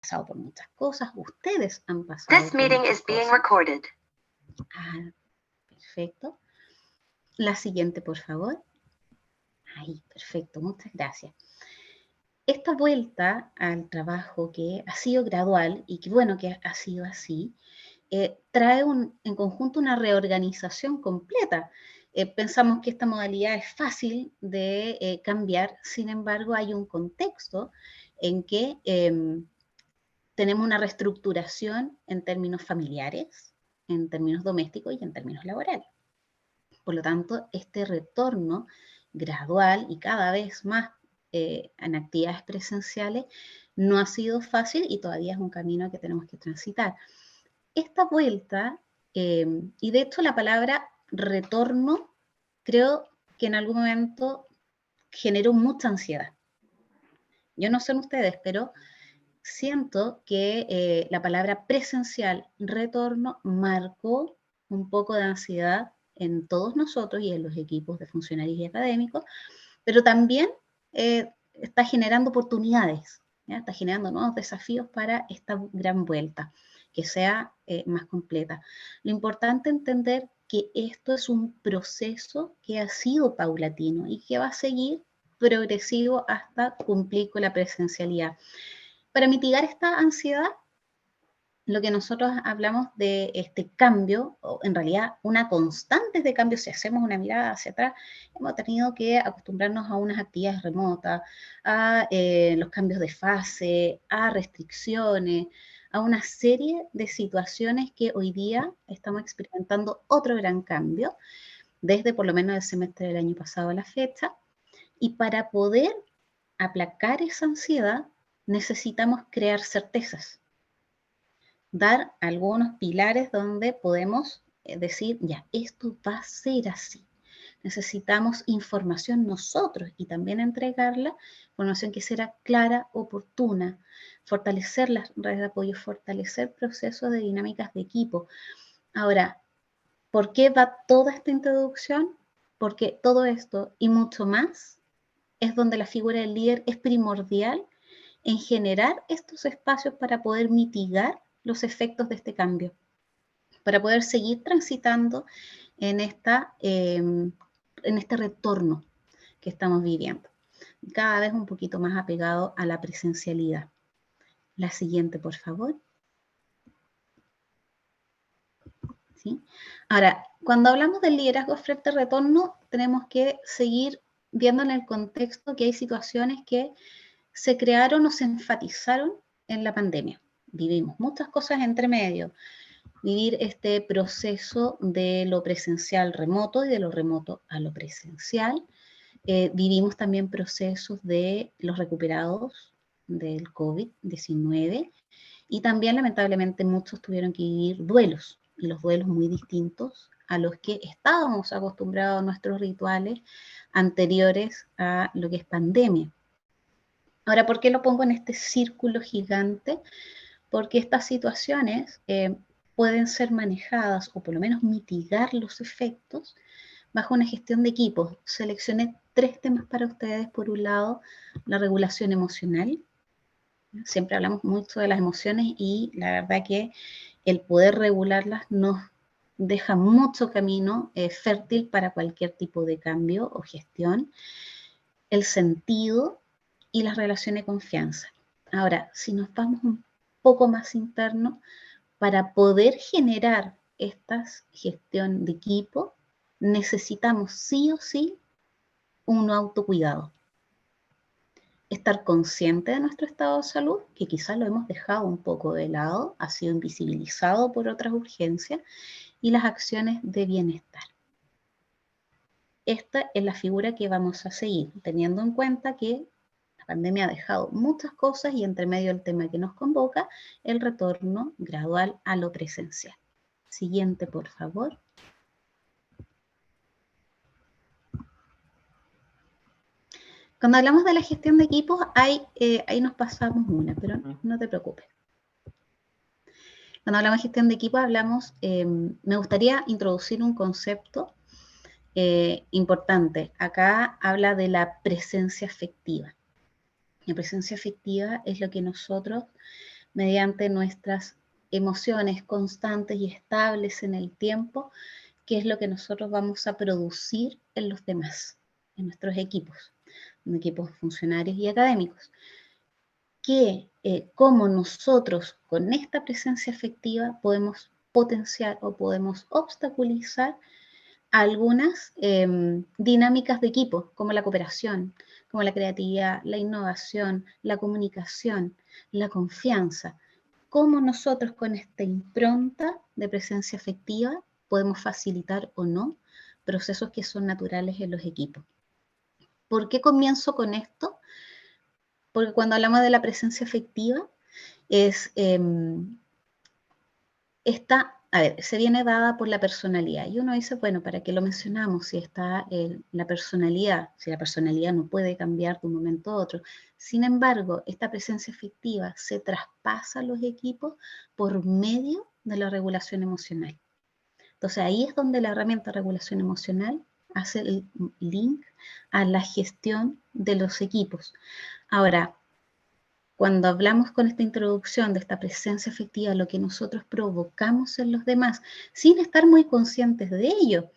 pasado por muchas cosas, ustedes han pasado This por meeting muchas is being cosas. recorded. Ah, perfecto. La siguiente, por favor. Ahí, perfecto, muchas gracias. Esta vuelta al trabajo que ha sido gradual y que bueno que ha sido así, trae en conjunto una reorganización completa. Pensamos que esta modalidad es fácil de cambiar, sin embargo hay un contexto en que tenemos una reestructuración en términos familiares, en términos domésticos y en términos laborales. Por lo tanto, este retorno gradual y cada vez más en actividades presenciales no ha sido fácil y todavía es un camino que tenemos que transitar. Esta vuelta, y de hecho la palabra retorno, creo que en algún momento generó mucha ansiedad. Yo no sé en ustedes, pero siento que la palabra presencial, retorno, marcó un poco de ansiedad en todos nosotros y en los equipos de funcionarios y académicos, pero también está generando oportunidades, ¿ya? Está generando nuevos desafíos para esta gran vuelta, que sea más completa. Lo importante es entender que esto es un proceso que ha sido paulatino y que va a seguir progresivo hasta cumplir con la presencialidad. Para mitigar esta ansiedad, lo que nosotros hablamos de este cambio, o en realidad una constante de cambio, si hacemos una mirada hacia atrás, hemos tenido que acostumbrarnos a unas actividades remotas, a los cambios de fase, a restricciones, a una serie de situaciones que hoy día estamos experimentando otro gran cambio, desde por lo menos el semestre del año pasado a la fecha, y para poder aplacar esa ansiedad necesitamos crear certezas, dar algunos pilares donde podemos decir, ya, esto va a ser así. Necesitamos información nosotros y también entregarla, información que será clara, oportuna, fortalecer las redes de apoyo, fortalecer procesos de dinámicas de equipo. Ahora, ¿por qué va toda esta introducción? Porque todo esto y mucho más es donde la figura del líder es primordial en generar estos espacios para poder mitigar los efectos de este cambio, para poder seguir transitando en este retorno que estamos viviendo, cada vez un poquito más apegado a la presencialidad. La siguiente, por favor. ¿Sí? Ahora, cuando hablamos del liderazgo frente al retorno, tenemos que seguir viendo en el contexto que hay situaciones que se crearon o se enfatizaron en la pandemia. Vivimos muchas cosas entre medio. Vivir este proceso de lo presencial remoto y de lo remoto a lo presencial. Vivimos también procesos de los recuperados del COVID-19 y también lamentablemente muchos tuvieron que vivir duelos, y los duelos muy distintos a los que estábamos acostumbrados a nuestros rituales anteriores a lo que es pandemia. Ahora, ¿por qué lo pongo en este círculo gigante? Porque estas situaciones pueden ser manejadas o por lo menos mitigar los efectos bajo una gestión de equipos. Seleccioné 3 temas para ustedes. Por un lado, la regulación emocional. Siempre hablamos mucho de las emociones y la verdad que el poder regularlas nos deja mucho camino fértil para cualquier tipo de cambio o gestión. El sentido y las relaciones de confianza. Ahora, si nos vamos un poco más interno, para poder generar esta gestión de equipo, necesitamos sí o sí un autocuidado. Estar consciente de nuestro estado de salud, que quizás lo hemos dejado un poco de lado, ha sido invisibilizado por otras urgencias, y las acciones de bienestar. Esta es la figura que vamos a seguir, teniendo en cuenta que la pandemia ha dejado muchas cosas y entre medio del tema que nos convoca, el retorno gradual a lo presencial. Siguiente, por favor. Cuando hablamos de la gestión de equipos, ahí nos pasamos una, pero no te preocupes. Cuando hablamos de gestión de equipos, me gustaría introducir un concepto importante. Acá habla de la presencia afectiva. La presencia afectiva es lo que nosotros mediante nuestras emociones constantes y estables en el tiempo, qué es lo que nosotros vamos a producir en los demás, en nuestros equipos, en equipos funcionarios y académicos. Cómo nosotros con esta presencia afectiva podemos potenciar o podemos obstaculizar algunas dinámicas de equipo, como la cooperación, como la creatividad, la innovación, la comunicación, la confianza. Cómo nosotros con esta impronta de presencia afectiva podemos facilitar o no procesos que son naturales en los equipos. ¿Por qué comienzo con esto? Porque cuando hablamos de la presencia afectiva, se viene dada por la personalidad. Y uno dice, bueno, ¿para qué lo mencionamos? Si está la personalidad no puede cambiar de un momento a otro. Sin embargo, esta presencia afectiva se traspasa a los equipos por medio de la regulación emocional. Entonces ahí es donde la herramienta de regulación emocional hace el link a la gestión de los equipos. Ahora, cuando hablamos con esta introducción de esta presencia afectiva, lo que nosotros provocamos en los demás, sin estar muy conscientes de ello,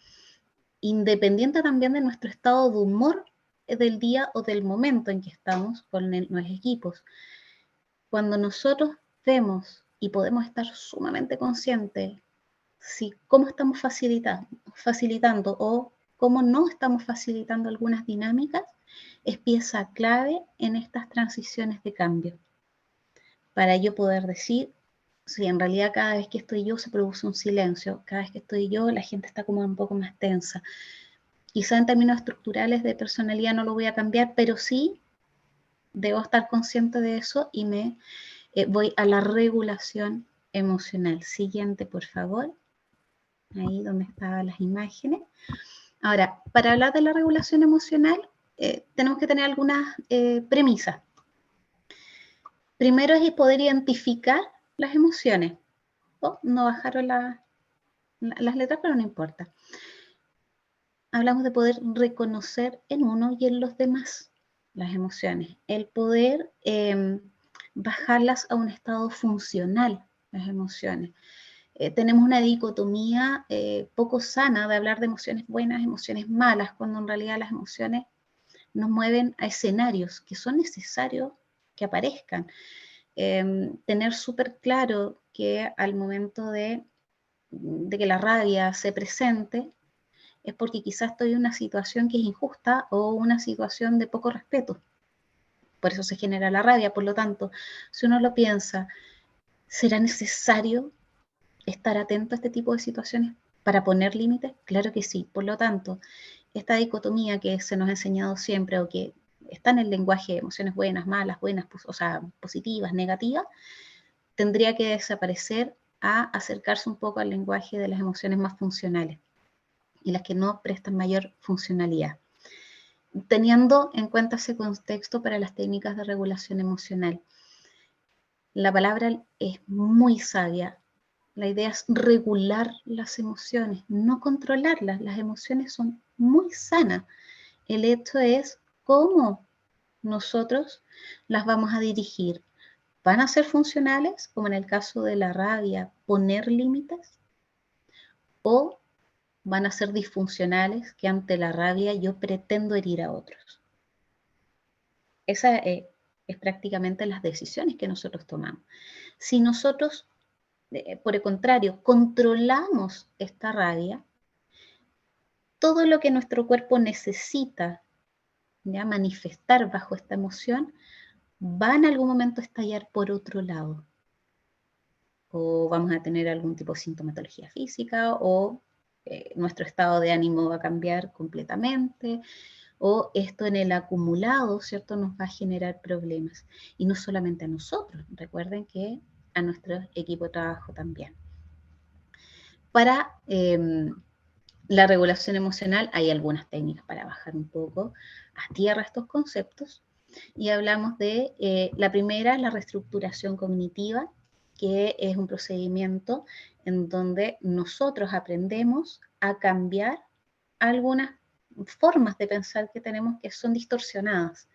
independiente también de nuestro estado de humor del día o del momento en que estamos con los equipos. Cuando nosotros vemos y podemos estar sumamente conscientes si cómo estamos facilitando o cómo no estamos facilitando algunas dinámicas, es pieza clave en estas transiciones de cambio. Para yo poder decir, si en realidad cada vez que estoy yo se produce un silencio, cada vez que estoy yo la gente está como un poco más tensa. Quizá en términos estructurales de personalidad no lo voy a cambiar, pero sí debo estar consciente de eso y me voy a la regulación emocional. Siguiente, por favor. Ahí donde estaban las imágenes. Ahora, para hablar de la regulación emocional, tenemos que tener algunas premisas. Primero es poder identificar las emociones. Oh, no bajaron las letras, pero no importa. Hablamos de poder reconocer en uno y en los demás las emociones. El poder bajarlas a un estado funcional, las emociones. Tenemos una dicotomía poco sana de hablar de emociones buenas, emociones malas, cuando en realidad las emociones nos mueven a escenarios que son necesarios que aparezcan. Tener súper claro que al momento de que la rabia se presente, es porque quizás estoy en una situación que es injusta o una situación de poco respeto. Por eso se genera la rabia. Por lo tanto, si uno lo piensa, ¿será necesario estar atento a este tipo de situaciones para poner límites? Claro que sí. Por lo tanto, esta dicotomía que se nos ha enseñado siempre o que está en el lenguaje de emociones buenas, malas, buenas, o sea, positivas, negativas, tendría que desaparecer a acercarse un poco al lenguaje de las emociones más funcionales y las que no prestan mayor funcionalidad. Teniendo en cuenta ese contexto para las técnicas de regulación emocional, la palabra es muy sabia. La idea es regular las emociones, no controlarlas. Las emociones son muy sanas. El hecho es cómo nosotros las vamos a dirigir. ¿Van a ser funcionales, como en el caso de la rabia, poner límites? ¿O van a ser disfuncionales, que ante la rabia yo pretendo herir a otros? Esa es prácticamente las decisiones que nosotros tomamos. Si nosotros, por el contrario, controlamos esta rabia, todo lo que nuestro cuerpo necesita ya manifestar bajo esta emoción va en algún momento a estallar por otro lado. O vamos a tener algún tipo de sintomatología física, o nuestro estado de ánimo va a cambiar completamente, o esto en el acumulado, ¿cierto?, nos va a generar problemas. Y no solamente a nosotros, recuerden que a nuestro equipo de trabajo también. Para la regulación emocional hay algunas técnicas para bajar un poco a tierra estos conceptos. Y hablamos de la primera, la reestructuración cognitiva, que es un procedimiento en donde nosotros aprendemos a cambiar algunas formas de pensar que tenemos que son distorsionadas,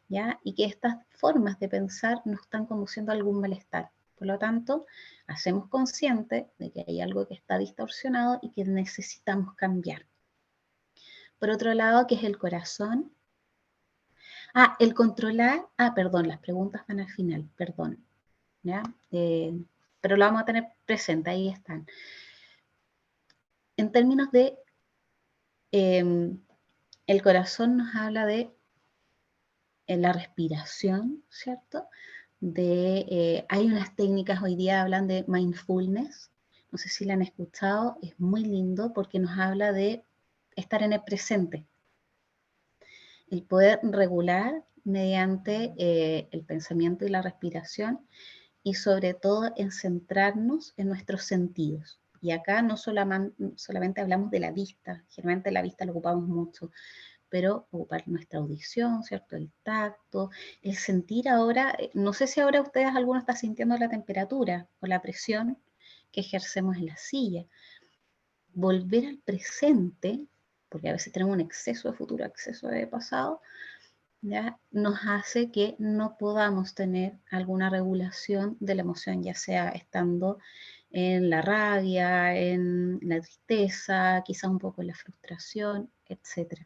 ¿ya? Y que estas formas de pensar nos están conduciendo a algún malestar. Por lo tanto, hacemos consciente de que hay algo que está distorsionado y que necesitamos cambiar. Por otro lado, ¿qué es el corazón? El controlar, perdón, las preguntas van al final, perdón, ¿ya? Pero lo vamos a tener presente, ahí están. En términos de, el corazón nos habla de la respiración, ¿cierto? Hay unas técnicas, hoy día hablan de mindfulness, no sé si la han escuchado, es muy lindo porque nos habla de estar en el presente, el poder regular mediante el pensamiento y la respiración, y sobre todo en centrarnos en nuestros sentidos. Y acá no solamente hablamos de la vista, generalmente la vista la ocupamos mucho, pero ocupar nuestra audición, ¿cierto? El tacto, el sentir ahora, no sé si ahora ustedes, alguno está sintiendo la temperatura o la presión que ejercemos en la silla. Volver al presente, porque a veces tenemos un exceso de futuro, exceso de pasado, ¿ya? Nos hace que no podamos tener alguna regulación de la emoción, ya sea estando en la rabia, en la tristeza, quizás un poco en la frustración, etc.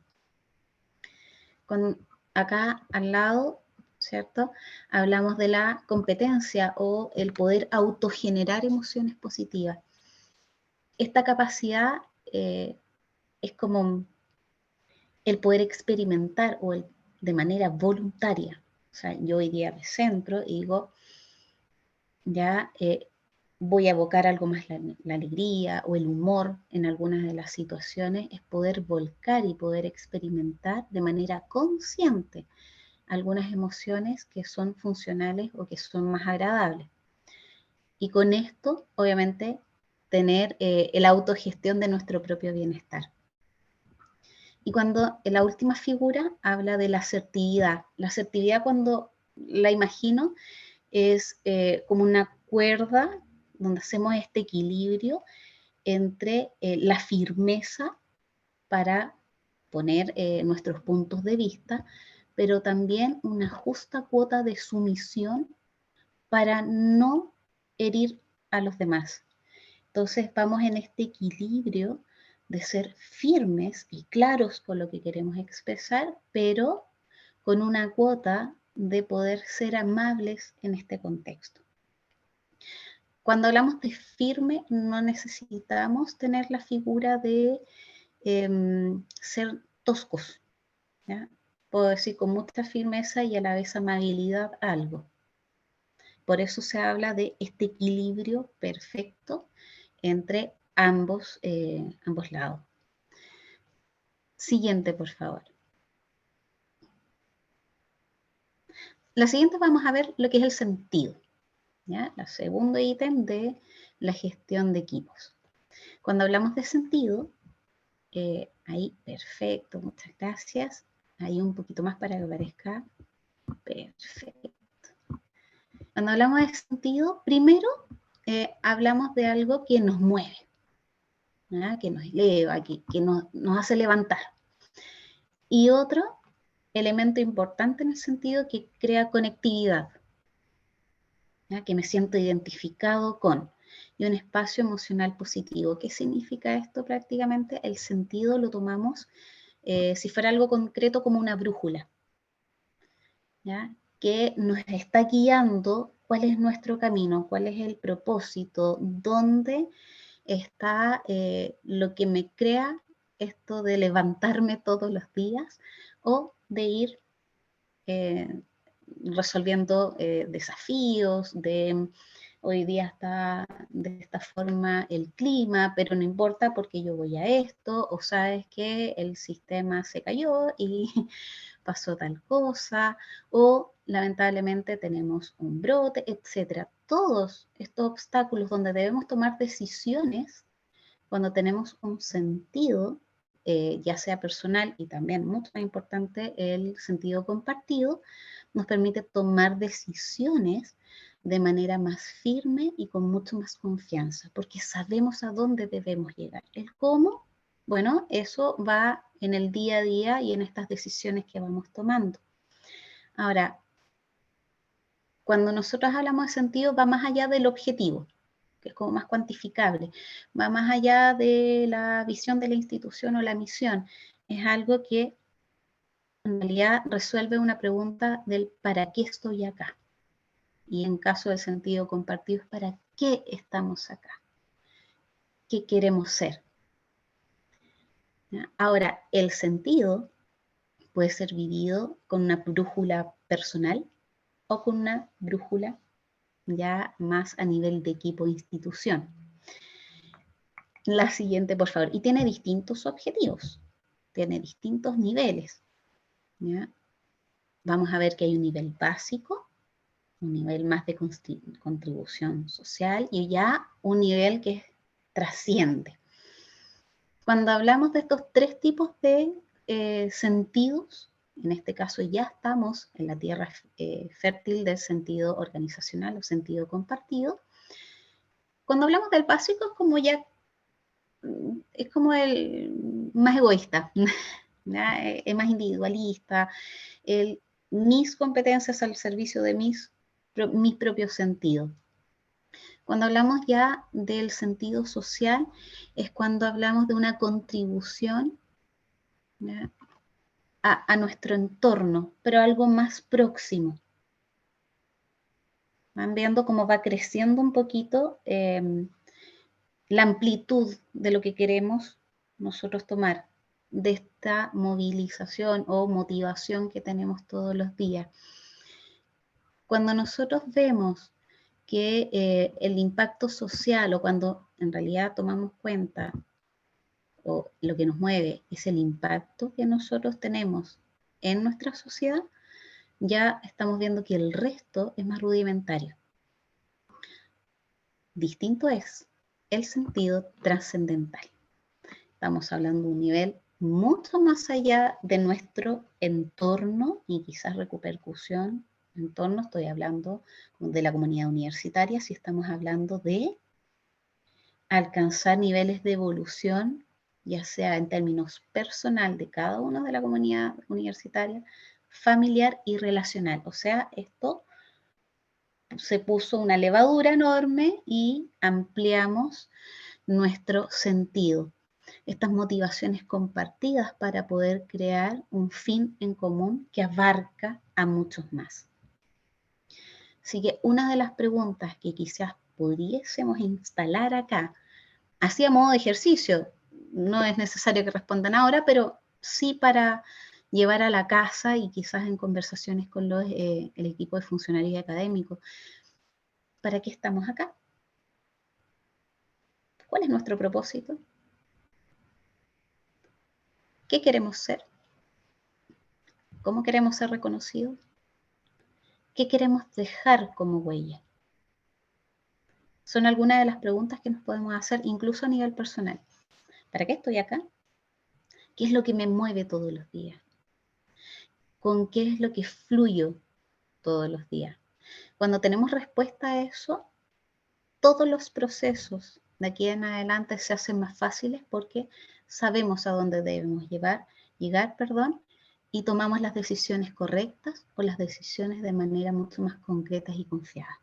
Acá al lado, ¿cierto? Hablamos de la competencia o el poder autogenerar emociones positivas. Esta capacidad es como el poder experimentar de manera voluntaria. O sea, yo hoy día me centro y digo, ya voy a evocar algo más la alegría o el humor en algunas de las situaciones, es poder volcar y poder experimentar de manera consciente algunas emociones que son funcionales o que son más agradables. Y con esto, obviamente, tener la autogestión de nuestro propio bienestar. Y cuando la última figura habla de la asertividad cuando la imagino es como una cuerda donde hacemos este equilibrio entre la firmeza para poner nuestros puntos de vista, pero también una justa cuota de sumisión para no herir a los demás. Entonces vamos en este equilibrio de ser firmes y claros con lo que queremos expresar, pero con una cuota de poder ser amables en este contexto. Cuando hablamos de firme, no necesitamos tener la figura de ser toscos, ¿ya? Puedo decir con mucha firmeza y a la vez amabilidad algo. Por eso se habla de este equilibrio perfecto entre ambos lados. Siguiente, por favor. La siguiente vamos a ver lo que es el sentido, ¿ya? El segundo ítem de la gestión de equipos. Cuando hablamos de sentido, ahí, perfecto, muchas gracias. Ahí un poquito más para que aparezca. Perfecto. Cuando hablamos de sentido, primero hablamos de algo que nos mueve, ¿ya? Que nos eleva, que nos hace levantar. Y otro elemento importante en el sentido que crea conectividad, ¿ya? Que me siento identificado con, y un espacio emocional positivo. ¿Qué significa esto prácticamente? El sentido lo tomamos, si fuera algo concreto, como una brújula, ¿ya? Que nos está guiando cuál es nuestro camino, cuál es el propósito, dónde está lo que me crea esto de levantarme todos los días o de ir resolviendo desafíos, hoy día está de esta forma el clima, pero no importa porque yo voy a esto, o sabes que el sistema se cayó y pasó tal cosa, o lamentablemente tenemos un brote, etcétera. Todos estos obstáculos donde debemos tomar decisiones cuando tenemos un sentido, ya sea personal y también mucho más importante el sentido compartido, nos permite tomar decisiones de manera más firme y con mucho más confianza, porque sabemos a dónde debemos llegar. El cómo, bueno, eso va en el día a día y en estas decisiones que vamos tomando. Ahora, Cuando nosotros hablamos de sentido, va más allá del objetivo, que es como más cuantificable, va más allá de la visión de la institución o la misión. Es algo que en realidad resuelve una pregunta del ¿para qué estoy acá? Y en caso del sentido compartido, ¿para qué estamos acá? ¿Qué queremos ser? ¿Ya? Ahora, el sentido puede ser vivido con una brújula personal o con una brújula ya más a nivel de equipo e institución. La siguiente, por favor. Y tiene distintos objetivos, tiene distintos niveles. ¿Ya? Vamos a ver que hay un nivel básico, un nivel más de contribución social y ya un nivel que trasciende. Cuando hablamos de estos tres tipos de sentidos, en este caso ya estamos en la tierra fértil del sentido organizacional o sentido compartido. Cuando hablamos del básico es como el más egoísta, ¿ya? Es más individualista, mis competencias al servicio de mis propios sentidos. Cuando hablamos ya del sentido social, es cuando hablamos de una contribución, ¿ya?, a nuestro entorno, pero algo más próximo. Van viendo cómo va creciendo un poquito la amplitud de lo que queremos nosotros tomar, de esta movilización o motivación que tenemos todos los días. Cuando nosotros vemos que el impacto social, o cuando en realidad tomamos cuenta, o lo que nos mueve es el impacto que nosotros tenemos en nuestra sociedad, ya estamos viendo que el resto es más rudimentario. Distinto es el sentido trascendental. Estamos hablando de un nivel mucho más allá de nuestro entorno y quizás repercusión. Entorno, estoy hablando de la comunidad universitaria, si estamos hablando de alcanzar niveles de evolución, ya sea en términos personal de cada uno de la comunidad universitaria, familiar y relacional. O sea, esto se puso una levadura enorme y ampliamos nuestro sentido. Estas motivaciones compartidas para poder crear un fin en común que abarca a muchos más. Así que una de las preguntas que quizás pudiésemos instalar acá, así a modo de ejercicio, no es necesario que respondan ahora, pero sí para llevar a la casa y quizás en conversaciones con el equipo de funcionarios académicos. ¿Para qué estamos acá? ¿Cuál es nuestro propósito? ¿Qué queremos ser? ¿Cómo queremos ser reconocidos? ¿Qué queremos dejar como huella? Son algunas de las preguntas que nos podemos hacer incluso a nivel personal. ¿Para qué estoy acá? ¿Qué es lo que me mueve todos los días? ¿Con qué es lo que fluyo todos los días? Cuando tenemos respuesta a eso, todos los procesos de aquí en adelante se hacen más fáciles porque sabemos a dónde debemos llegar, y tomamos las decisiones correctas o las decisiones de manera mucho más concretas y confiadas.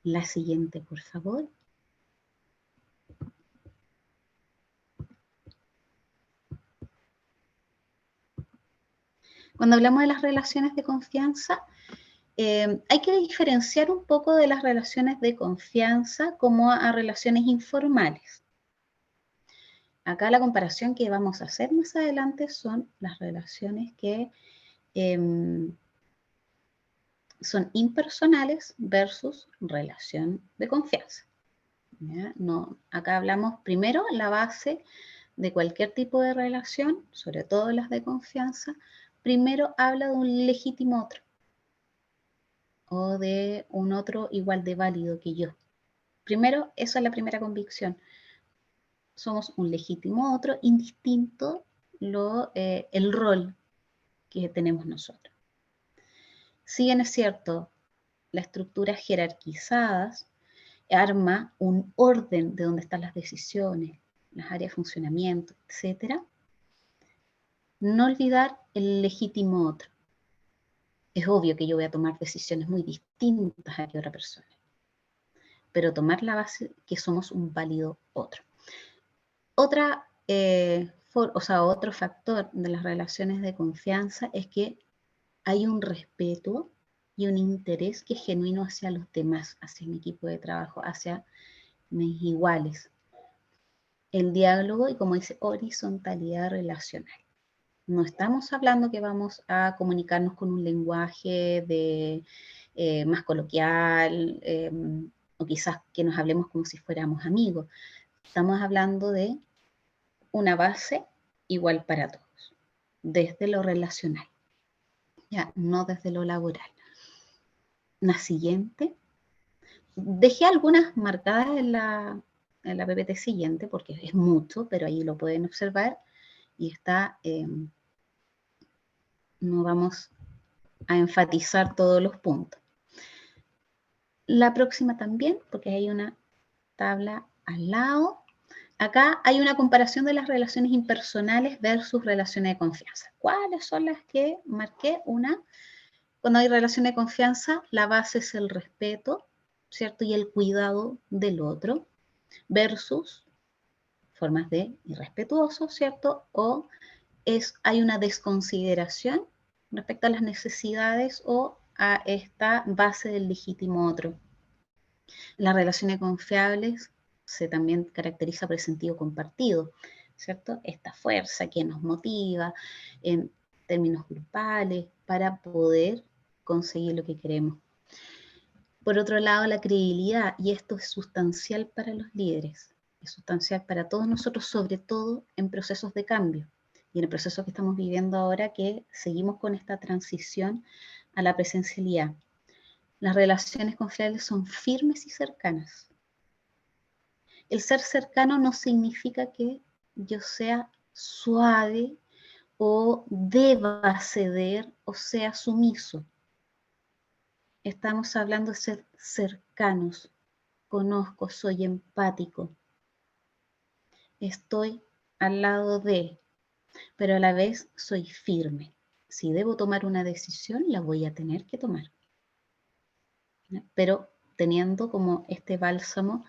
La siguiente, por favor. Cuando hablamos de las relaciones de confianza, hay que diferenciar un poco de las relaciones de confianza como a relaciones informales. Acá la comparación que vamos a hacer más adelante son las relaciones que son impersonales versus relación de confianza. ¿Ya? No, acá hablamos primero la base de cualquier tipo de relación, sobre todo las de confianza. Primero habla de un legítimo otro o de un otro igual de válido que yo. Primero, esa es la primera convicción. Somos un legítimo otro, indistinto el rol que tenemos nosotros. Si bien es cierto, las estructuras jerarquizadas arma un orden de dónde están las decisiones, las áreas de funcionamiento, etc. No olvidar el legítimo otro. Es obvio que yo voy a tomar decisiones muy distintas a que otra persona, pero tomar la base que somos un válido otro. Otro factor de las relaciones de confianza es que hay un respeto y un interés que es genuino hacia los demás, hacia mi equipo de trabajo, hacia mis iguales. El diálogo y, como dice, horizontalidad relacional. No estamos hablando que vamos a comunicarnos con un lenguaje más coloquial, o quizás que nos hablemos como si fuéramos amigos. Estamos hablando de una base igual para todos, desde lo relacional, ya, no desde lo laboral. La siguiente. Dejé algunas marcadas en la PPT siguiente, porque es mucho, pero ahí lo pueden observar, y está, no vamos a enfatizar todos los puntos. La próxima también, porque hay una tabla al lado. Acá hay una comparación de las relaciones impersonales versus relaciones de confianza. ¿Cuáles son las que marqué? Cuando hay relaciones de confianza, la base es el respeto, ¿cierto? Y el cuidado del otro, versus formas de irrespetuoso, ¿cierto? O hay una desconsideración respecto a las necesidades o a esta base del legítimo otro. Las relaciones confiables se también caracteriza por el sentido compartido, ¿cierto? Esta fuerza que nos motiva en términos grupales para poder conseguir lo que queremos. Por otro lado, la credibilidad, y esto es sustancial para los líderes, es sustancial para todos nosotros, sobre todo en procesos de cambio y en el proceso que estamos viviendo ahora, que seguimos con esta transición a la presencialidad. Las relaciones confiables son firmes y cercanas. El ser cercano no significa que yo sea suave o deba ceder o sea sumiso. Estamos hablando de ser cercanos. Conozco, soy empático. Estoy al lado de, pero a la vez soy firme. Si debo tomar una decisión, la voy a tener que tomar. Pero teniendo como este bálsamo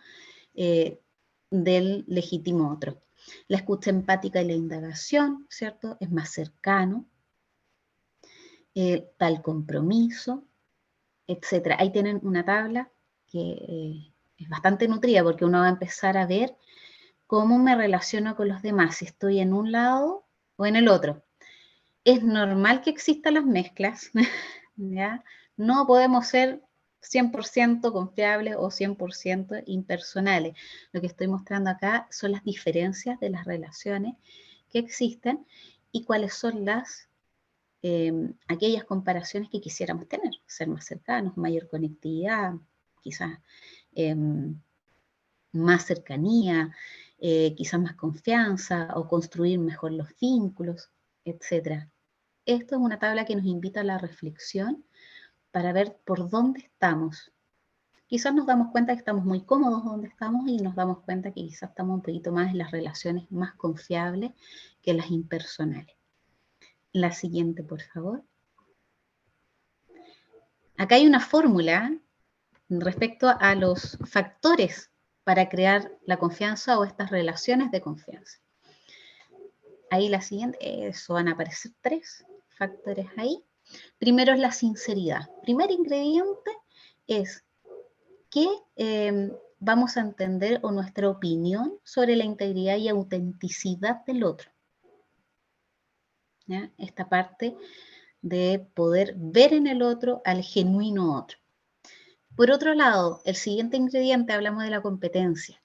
del legítimo otro. La escucha empática y la indagación, ¿cierto? Es más cercano. Tal compromiso, etcétera. Ahí tienen una tabla que es bastante nutrida porque uno va a empezar a ver cómo me relaciono con los demás, si estoy en un lado o en el otro. Es normal que existan las mezclas, ¿ya? No podemos ser 100% confiables o 100% impersonales. Lo que estoy mostrando acá son las diferencias de las relaciones que existen y cuáles son aquellas comparaciones que quisiéramos tener, ser más cercanos, mayor conectividad, quizás más cercanía, quizás más confianza o construir mejor los vínculos, etc. Esto es una tabla que nos invita a la reflexión para ver por dónde estamos. Quizás nos damos cuenta que estamos muy cómodos donde estamos y nos damos cuenta que quizás estamos un poquito más en las relaciones más confiables que las impersonales. La siguiente, por favor. Acá hay una fórmula respecto a los factores para crear la confianza o estas relaciones de confianza. Ahí la siguiente, eso van a aparecer 3 factores ahí. Primero es la sinceridad. Primer ingrediente es que vamos a entender o nuestra opinión sobre la integridad y autenticidad del otro. ¿Ya? Esta parte de poder ver en el otro al genuino otro. Por otro lado, el siguiente ingrediente, hablamos de la competencia.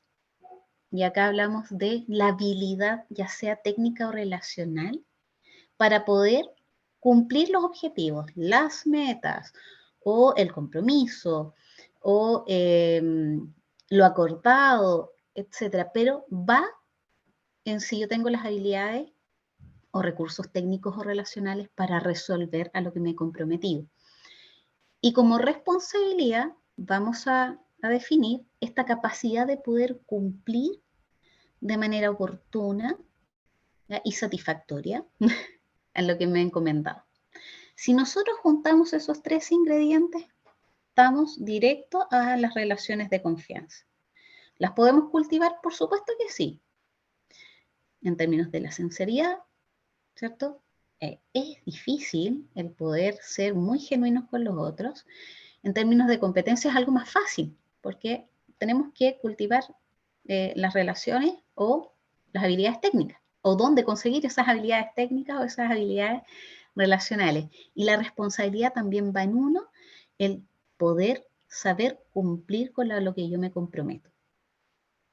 Y acá hablamos de la habilidad, ya sea técnica o relacional, para poder cumplir los objetivos, las metas, o el compromiso, o lo acordado, etc. Pero va en si yo tengo las habilidades o recursos técnicos o relacionales para resolver a lo que me he comprometido. Y como responsabilidad vamos a definir esta capacidad de poder cumplir de manera oportuna, ¿ya? Y satisfactoria en lo que me han comentado. Si nosotros juntamos esos 3 ingredientes, estamos directo a las relaciones de confianza. ¿Las podemos cultivar? Por supuesto que sí. En términos de la sinceridad, ¿cierto? Es difícil el poder ser muy genuinos con los otros. En términos de competencia es algo más fácil, porque tenemos que cultivar las relaciones o las habilidades técnicas, o dónde conseguir esas habilidades técnicas o esas habilidades relacionales. Y la responsabilidad también va en uno, el poder saber cumplir con lo que yo me comprometo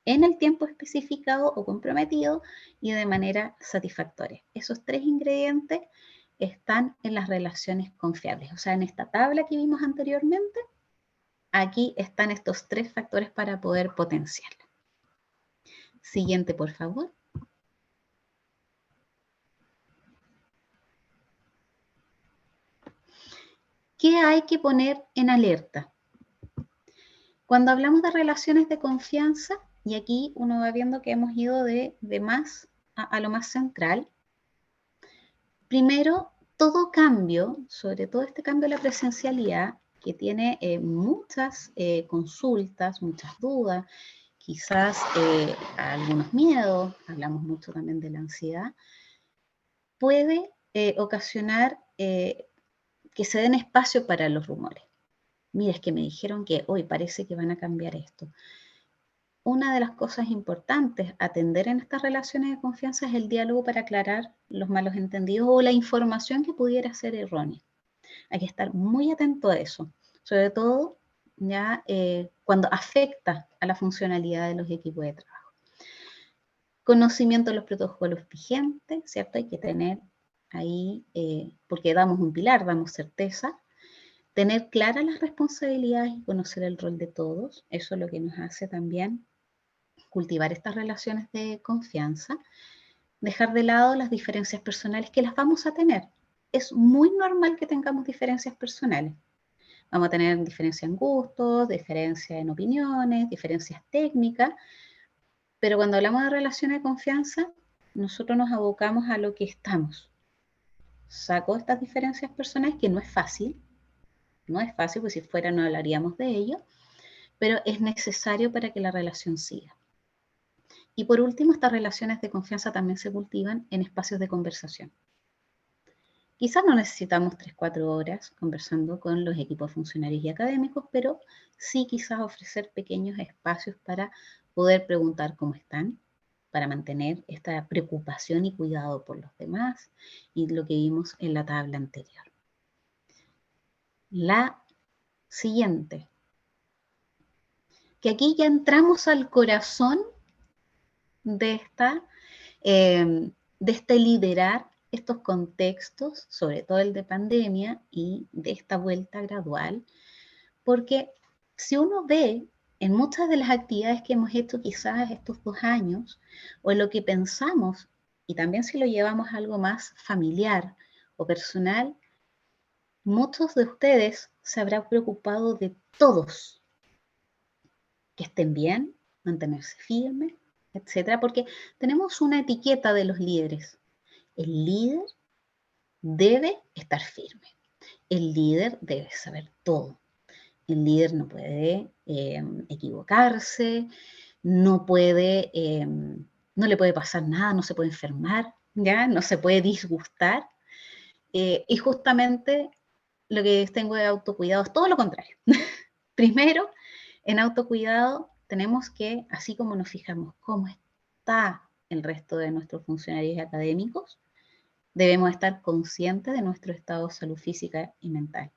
en el tiempo especificado o comprometido y de manera satisfactoria. Esos 3 ingredientes están en las relaciones confiables. O sea, en esta tabla que vimos anteriormente, aquí están estos 3 factores para poder potenciarla. Siguiente, por favor. ¿Qué hay que poner en alerta? Cuando hablamos de relaciones de confianza, y aquí uno va viendo que hemos ido de más a lo más central, primero, todo cambio, sobre todo este cambio de la presencialidad, que tiene muchas consultas, muchas dudas, quizás algunos miedos, hablamos mucho también de la ansiedad, puede ocasionar que se den espacio para los rumores. Mira, es que me dijeron que hoy parece que van a cambiar esto. Una de las cosas importantes a atender en estas relaciones de confianza es el diálogo para aclarar los malos entendidos o la información que pudiera ser errónea. Hay que estar muy atento a eso, sobre todo ya cuando afecta a la funcionalidad de los equipos de trabajo. Conocimiento de los protocolos vigentes, ¿cierto? Hay que tener ahí, porque damos un pilar, damos certeza. Tener claras las responsabilidades y conocer el rol de todos, eso es lo que nos hace también cultivar estas relaciones de confianza, dejar de lado las diferencias personales que las vamos a tener. Es muy normal que tengamos diferencias personales. Vamos a tener diferencias en gustos, diferencias en opiniones, diferencias técnicas, pero cuando hablamos de relaciones de confianza, nosotros nos abocamos a lo que estamos. Saco estas diferencias personales, que no es fácil, pues si fuera no hablaríamos de ello, pero es necesario para que la relación siga. Y por último, estas relaciones de confianza también se cultivan en espacios de conversación. Quizás no necesitamos 3-4 horas conversando con los equipos funcionarios y académicos, pero sí quizás ofrecer pequeños espacios para poder preguntar cómo están, para mantener esta preocupación y cuidado por los demás, y lo que vimos en la tabla anterior. La siguiente, que aquí ya entramos al corazón de este liderar estos contextos, sobre todo el de pandemia y de esta vuelta gradual, porque si uno ve en muchas de las actividades que hemos hecho quizás estos 2 años, o en lo que pensamos, y también si lo llevamos a algo más familiar o personal, muchos de ustedes se habrán preocupado de todos, que estén bien, mantenerse firmes, etcétera, porque tenemos una etiqueta de los líderes. El líder debe estar firme. El líder debe saber todo. El líder no puede equivocarse, no le puede pasar nada, no se puede enfermar, ¿ya? No se puede disgustar. Y justamente lo que tengo de autocuidado es todo lo contrario. Primero, en autocuidado tenemos que, así como nos fijamos cómo está el resto de nuestros funcionarios académicos, debemos estar conscientes de nuestro estado de salud física y mental.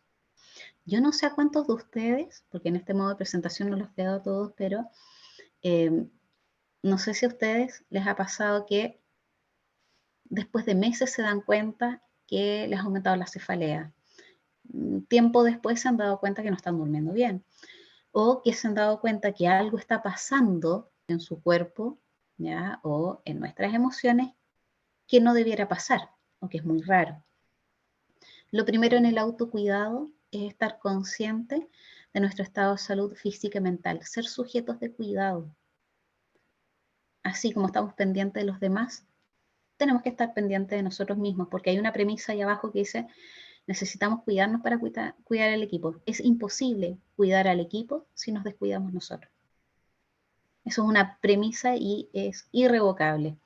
Yo no sé a cuántos de ustedes, porque en este modo de presentación no los veo a todos, pero no sé si a ustedes les ha pasado que después de meses se dan cuenta que les ha aumentado la cefalea. Tiempo después se han dado cuenta que no están durmiendo bien, o que se han dado cuenta que algo está pasando en su cuerpo, ¿ya? O en nuestras emociones que no debiera pasar, o que es muy raro. Lo primero en el autocuidado es estar consciente de nuestro estado de salud física y mental, ser sujetos de cuidado. Así como estamos pendientes de los demás, tenemos que estar pendientes de nosotros mismos, porque hay una premisa ahí abajo que dice, Necesitamos cuidarnos para cuidar al equipo. Es imposible cuidar al equipo si nos descuidamos nosotros. Eso es una premisa y es irrevocable.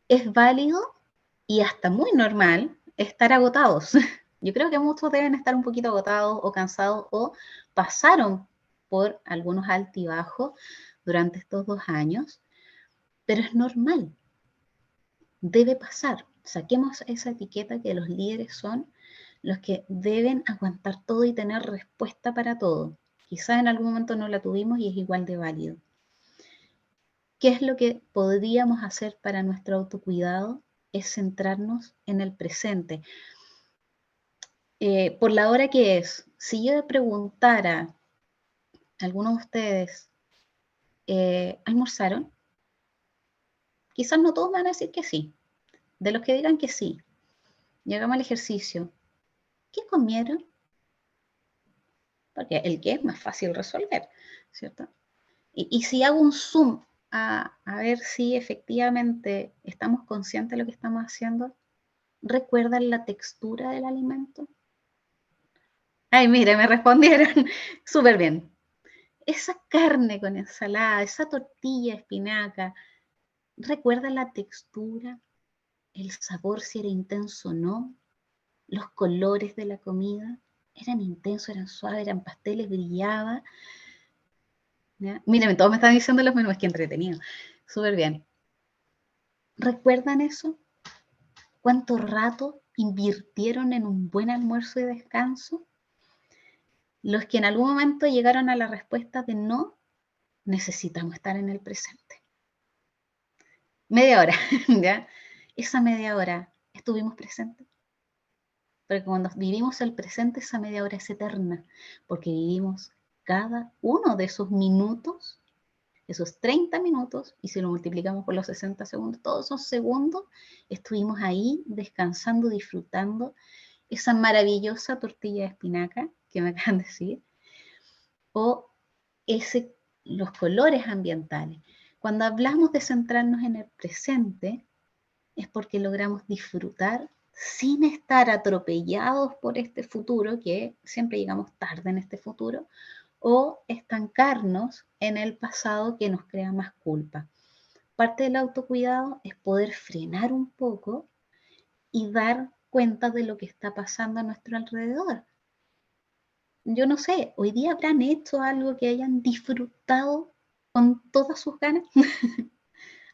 Es válido y hasta muy normal estar agotados. Yo creo que muchos deben estar un poquito agotados o cansados o pasaron por algunos altibajos durante estos 2 años, pero es normal, debe pasar. Saquemos esa etiqueta que los líderes son los que deben aguantar todo y tener respuesta para todo. Quizás en algún momento no la tuvimos y es igual de válido. ¿Qué es lo que podríamos hacer para nuestro autocuidado? Es centrarnos en el presente. Por la hora que es, si yo le preguntara a algunos de ustedes, ¿almorzaron? Quizás no todos van a decir que sí. De los que digan que sí, llegamos al ejercicio, ¿qué comieron? Porque el qué es más fácil resolver, ¿cierto? Y si hago un zoom a ver si efectivamente estamos conscientes de lo que estamos haciendo, ¿recuerdan la textura del alimento? Ay, mire, me respondieron súper bien. Esa carne con ensalada, esa tortilla de espinaca, ¿recuerdan la textura? El sabor, si era intenso o no, los colores de la comida, eran intensos, eran suaves, eran pasteles, brillaba. ¿Ya? Miren, todos me están diciendo los menús, que entretenido. Súper bien. ¿Recuerdan eso? ¿Cuánto rato invirtieron en un buen almuerzo y descanso? Los que en algún momento llegaron a la respuesta de no, necesitamos estar en el presente. Media hora, ¿ya? Esa media hora estuvimos presentes. Porque cuando vivimos el presente, esa media hora es eterna, porque vivimos cada uno de esos minutos, esos 30 minutos, y si lo multiplicamos por los 60 segundos, todos esos segundos estuvimos ahí descansando, disfrutando esa maravillosa tortilla de espinaca que me acaban de decir, o los colores ambientales. Cuando hablamos de centrarnos en el presente, es porque logramos disfrutar sin estar atropellados por este futuro, que siempre llegamos tarde en este futuro, o estancarnos en el pasado que nos crea más culpa. Parte del autocuidado es poder frenar un poco y dar cuenta de lo que está pasando a nuestro alrededor. Yo no sé, hoy día habrán hecho algo que hayan disfrutado con todas sus ganas.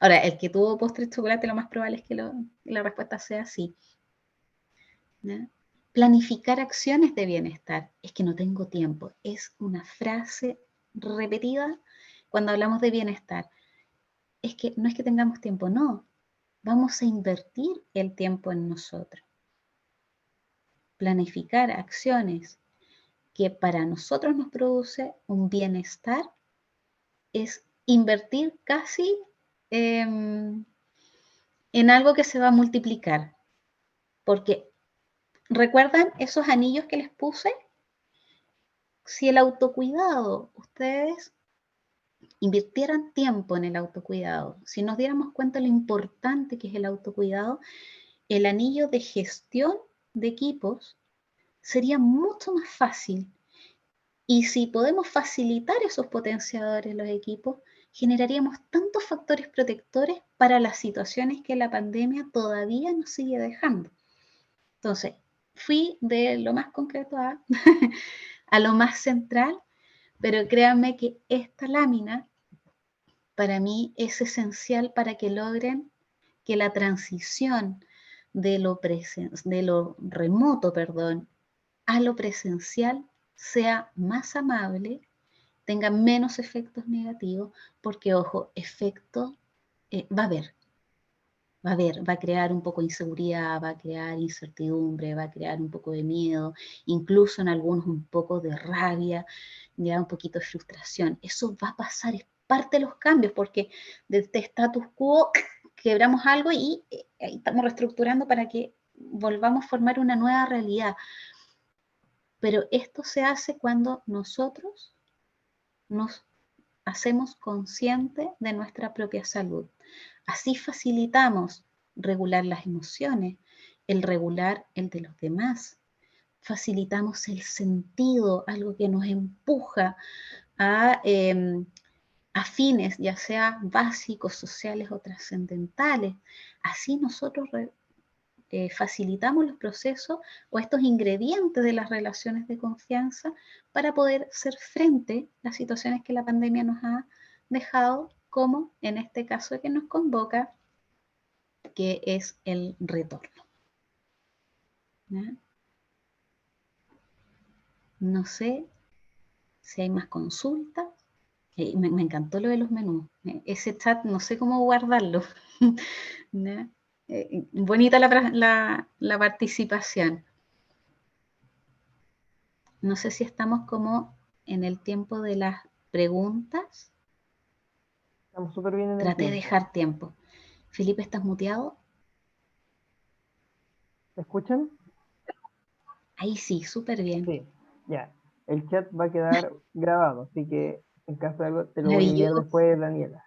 Ahora, el que tuvo postre de chocolate, lo más probable es que la respuesta sea sí. ¿Ya? Planificar acciones de bienestar. Es que no tengo tiempo. Es una frase repetida cuando hablamos de bienestar. Es que no es que tengamos tiempo, no. Vamos a invertir el tiempo en nosotros. Planificar acciones que para nosotros nos produce un bienestar es invertir casi en algo que se va a multiplicar. Porque, ¿recuerdan esos anillos que les puse? Si el autocuidado, ustedes invirtieran tiempo en el autocuidado, si nos diéramos cuenta de lo importante que es el autocuidado, el anillo de gestión de equipos sería mucho más fácil. Y si podemos facilitar esos potenciadores en los equipos, generaríamos tantos factores protectores para las situaciones que la pandemia todavía nos sigue dejando. Entonces, fui de lo más concreto a lo más central, pero créanme que esta lámina para mí es esencial para que logren que la transición de lo remoto, a lo presencial sea más amable, tenga menos efectos negativos, porque, ojo, efecto va a haber, va a crear un poco de inseguridad, va a crear incertidumbre, va a crear un poco de miedo, incluso en algunos un poco de rabia, ya un poquito de frustración. Eso va a pasar, es parte de los cambios, porque desde status quo quebramos algo y estamos reestructurando para que volvamos a formar una nueva realidad. Pero esto se hace cuando nosotros nos hacemos conscientes de nuestra propia salud. Así facilitamos regular las emociones, el regular el de los demás. facilitamos el sentido, algo que nos empuja a fines, ya sea básicos, sociales o trascendentales. Así nosotros facilitamos los procesos o estos ingredientes de las relaciones de confianza para poder hacer frente a las situaciones que la pandemia nos ha dejado, como en este caso que nos convoca, que es el retorno. ¿Ya? No sé si hay más consultas. Me encantó lo de los menús. Ese chat no sé cómo guardarlo. Bonita la participación. No sé si estamos como en el tiempo de las preguntas. Estamos súper bien en el Traté de tiempo. dejar tiempo. Felipe, ¿estás muteado? ¿Me escuchan? Ahí sí, súper bien. Sí, ya. El chat va a quedar grabado, así que en caso de algo te lo voy a enviar Maravilloso. después, Daniela.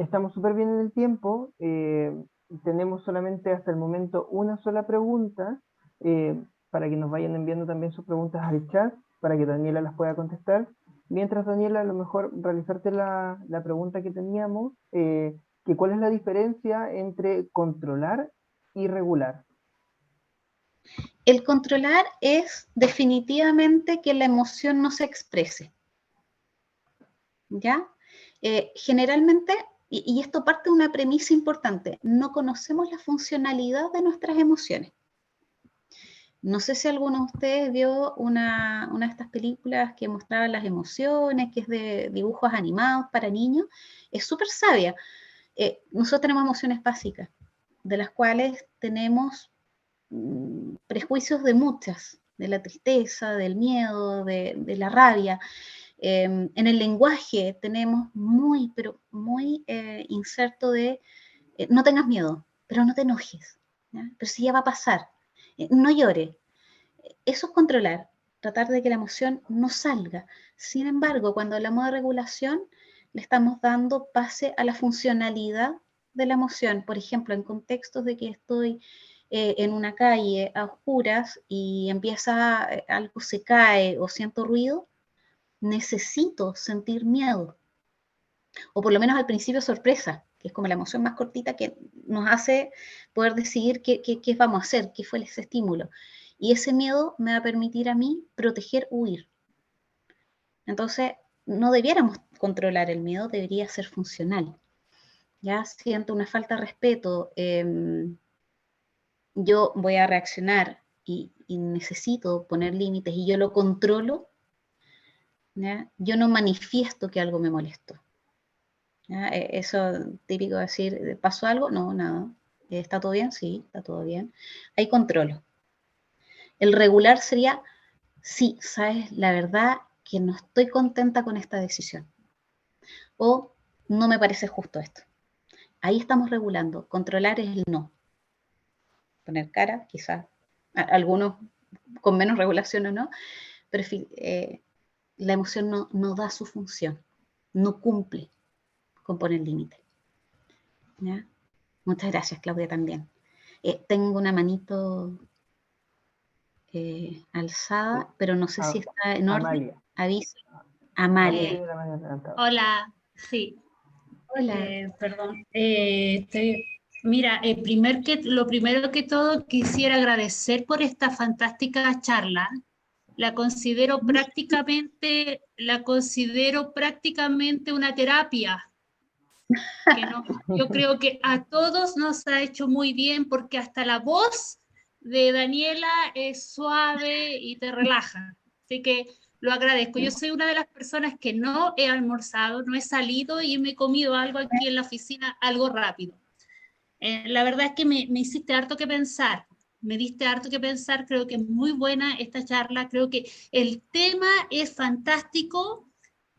Estamos súper bien en el tiempo. Tenemos solamente hasta el momento una sola pregunta, para que nos vayan enviando también sus preguntas al chat, para que Daniela las pueda contestar. Mientras, Daniela, a lo mejor realizarte la pregunta que teníamos, que cuál es la diferencia entre controlar y regular. El controlar es definitivamente que la emoción no se exprese. ¿Ya? Generalmente, y esto parte de una premisa importante, no conocemos la funcionalidad de nuestras emociones. No sé si alguno de ustedes vio una de estas películas que mostraba las emociones, que es de dibujos animados para niños. Es súper sabia. Nosotros tenemos emociones básicas, de las cuales tenemos prejuicios de muchas, de la tristeza, del miedo, de la rabia. En el lenguaje tenemos muy, pero muy inserto de no tengas miedo, pero no te enojes, ¿ya? Pero si ya va a pasar, no llore. Eso es controlar, tratar de que la emoción no salga. Sin embargo, cuando hablamos de regulación, le estamos dando pase a la funcionalidad de la emoción. Por ejemplo, en contextos de que estoy en una calle a oscuras y empieza, algo se cae o siento ruido, necesito sentir miedo, o por lo menos al principio sorpresa, que es como la emoción más cortita que nos hace poder decidir qué vamos a hacer, qué fue ese estímulo. Y ese miedo me va a permitir a mí proteger, huir. Entonces, no debiéramos controlar el miedo, debería ser funcional. Ya siento una falta de respeto, yo voy a reaccionar y necesito poner límites y yo lo controlo, ¿ya? Yo no manifiesto que algo me molestó. ¿Ya? Eso típico de decir, ¿pasó algo? No, nada. ¿Está todo bien? Sí, está todo bien. Hay control. El regular sería, sí, sabes, la verdad que no estoy contenta con esta decisión. O no me parece justo esto. Ahí estamos regulando. Controlar es el no. Poner cara, quizás algunos con menos regulación o no, pero la emoción no da su función, no cumple con poner límite. ¿Ya? Muchas gracias, Claudia, también. Tengo una manito Sí. alzada, pero no sé si está en orden. Amalia. Avisa. Amalia Amalia. tiene la mano levantada. Hola, sí, Hola. perdón. Mira, lo primero que todo quisiera agradecer por esta fantástica charla. La considero prácticamente una terapia yo creo que a todos nos ha hecho muy bien porque hasta la voz de Daniela es suave y te relaja. Así que lo agradezco. Yo soy una de las personas que no he almorzado, no he salido y me he comido algo aquí en la oficina, algo rápido. La verdad es que me hiciste harto que pensar, me diste harto que pensar, creo que es muy buena esta charla, creo que el tema es fantástico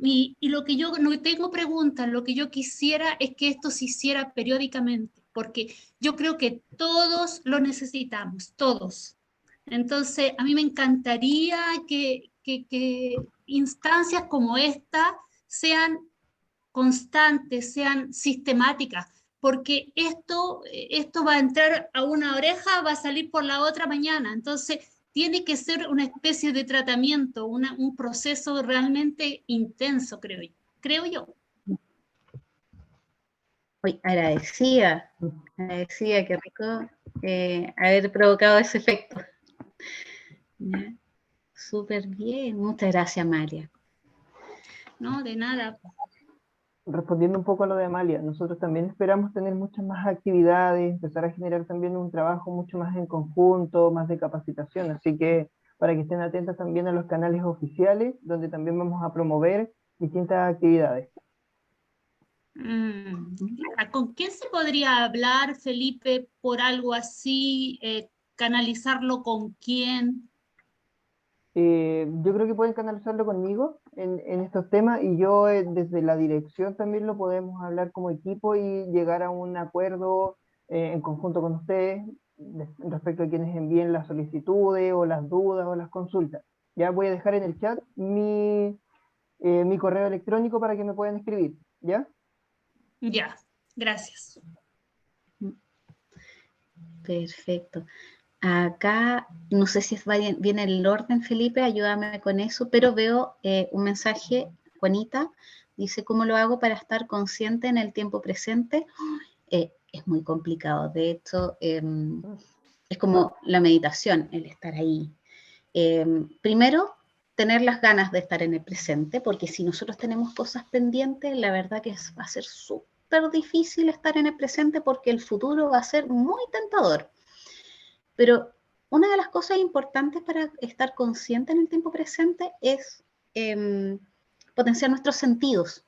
y lo que yo no tengo preguntas, lo que yo quisiera es que esto se hiciera periódicamente, porque yo creo que todos lo necesitamos, todos. Entonces, a mí me encantaría que instancias como esta sean constantes, sean sistemáticas, porque esto va a entrar a una oreja, va a salir por la otra mañana. Entonces, tiene que ser una especie de tratamiento, un proceso realmente intenso, creo yo. Uy, agradecida, qué rico haber provocado ese efecto. ¿Ya? Súper bien, muchas gracias, María. No, de nada. Respondiendo un poco a lo de Amalia, nosotros también esperamos tener muchas más actividades, empezar a generar también un trabajo mucho más en conjunto, más de capacitación, así que para que estén atentas también a los canales oficiales, donde también vamos a promover distintas actividades. ¿Con quién se podría hablar, Felipe, por algo así? ¿Canalizarlo con quién? Yo creo que pueden canalizarlo conmigo en estos temas y yo desde la dirección también lo podemos hablar como equipo y llegar a un acuerdo en conjunto con ustedes respecto a quienes envíen las solicitudes o las dudas o las consultas. Ya voy a dejar en el chat mi correo electrónico para que me puedan escribir, ¿ya? Ya, gracias. Perfecto. Acá, no sé si viene el orden, Felipe, ayúdame con eso, pero veo un mensaje, Juanita, dice, ¿cómo lo hago para estar consciente en el tiempo presente? Es muy complicado, de hecho, es como la meditación, el estar ahí. Primero, tener las ganas de estar en el presente, porque si nosotros tenemos cosas pendientes, la verdad que va a ser súper difícil estar en el presente porque el futuro va a ser muy tentador. Pero una de las cosas importantes para estar consciente en el tiempo presente es potenciar nuestros sentidos.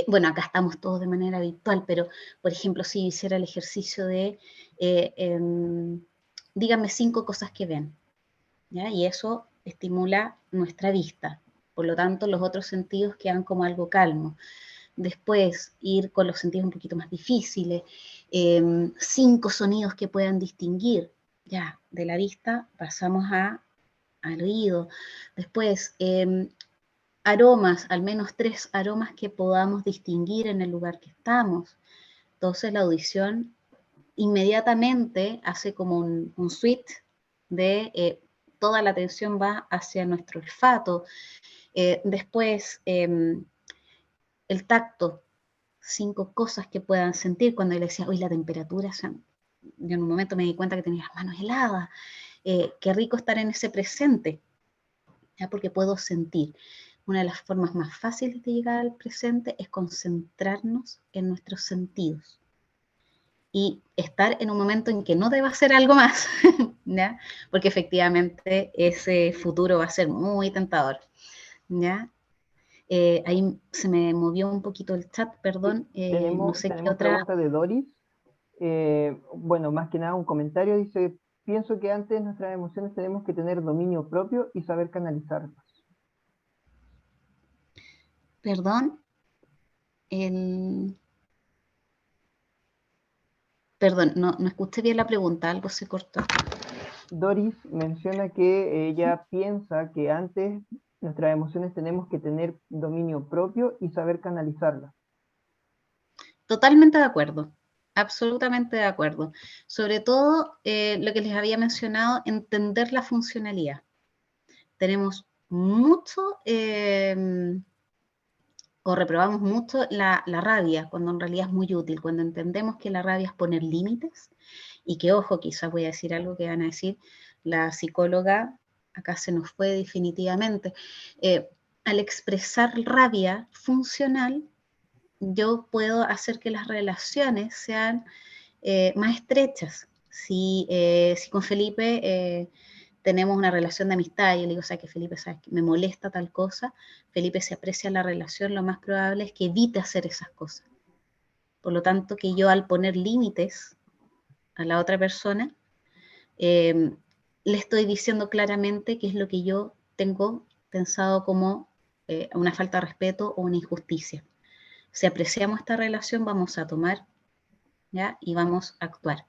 Bueno, acá estamos todos de manera virtual, pero, por ejemplo, si hiciera el ejercicio de, díganme 5 cosas que ven, ¿ya? Y eso estimula nuestra vista. Por lo tanto, los otros sentidos quedan como algo calmo. Después, ir con los sentidos un poquito más difíciles. 5 sonidos que puedan distinguir. Ya, de la vista pasamos al oído. Después, aromas, al menos 3 aromas que podamos distinguir en el lugar que estamos. Entonces, la audición inmediatamente hace como un switch de toda la atención va hacia nuestro olfato. Después, el tacto, 5 cosas que puedan sentir. Cuando yo le decía, hoy la temperatura, yo en un momento me di cuenta que tenía las manos heladas. Qué rico estar en ese presente, ¿ya? Porque puedo sentir. Una de las formas más fáciles de llegar al presente es concentrarnos en nuestros sentidos y estar en un momento en que no deba hacer algo más, ¿ya? Porque efectivamente ese futuro va a ser muy tentador, ¿ya? Ahí se me movió un poquito el chat, perdón, no sé qué Tenemos otra. pregunta de Doris. Bueno, más que nada un comentario, dice, pienso que antes nuestras emociones tenemos que tener dominio propio y saber canalizarlas. Perdón, perdón, no escuché bien la pregunta, algo se cortó. Doris menciona que ella piensa que antes nuestras emociones tenemos que tener dominio propio y saber canalizarlas. Totalmente de acuerdo, absolutamente de acuerdo. Sobre todo lo que les había mencionado, entender la funcionalidad. Tenemos mucho, o reprobamos mucho la rabia, cuando en realidad es muy útil, cuando entendemos que la rabia es poner límites, y que, ojo, quizás voy a decir algo que van a decir, la psicóloga, acá se nos fue definitivamente, al expresar rabia funcional, yo puedo hacer que las relaciones sean más estrechas. Si con Felipe tenemos una relación de amistad y yo le digo, o sea, que Felipe, ¿sabes? Me molesta tal cosa, Felipe se aprecia la relación, lo más probable es que evite hacer esas cosas. Por lo tanto, que yo al poner límites a la otra persona, le estoy diciendo claramente qué es lo que yo tengo pensado como una falta de respeto o una injusticia. Si apreciamos esta relación, vamos a tomar, ¿ya? Y vamos a actuar.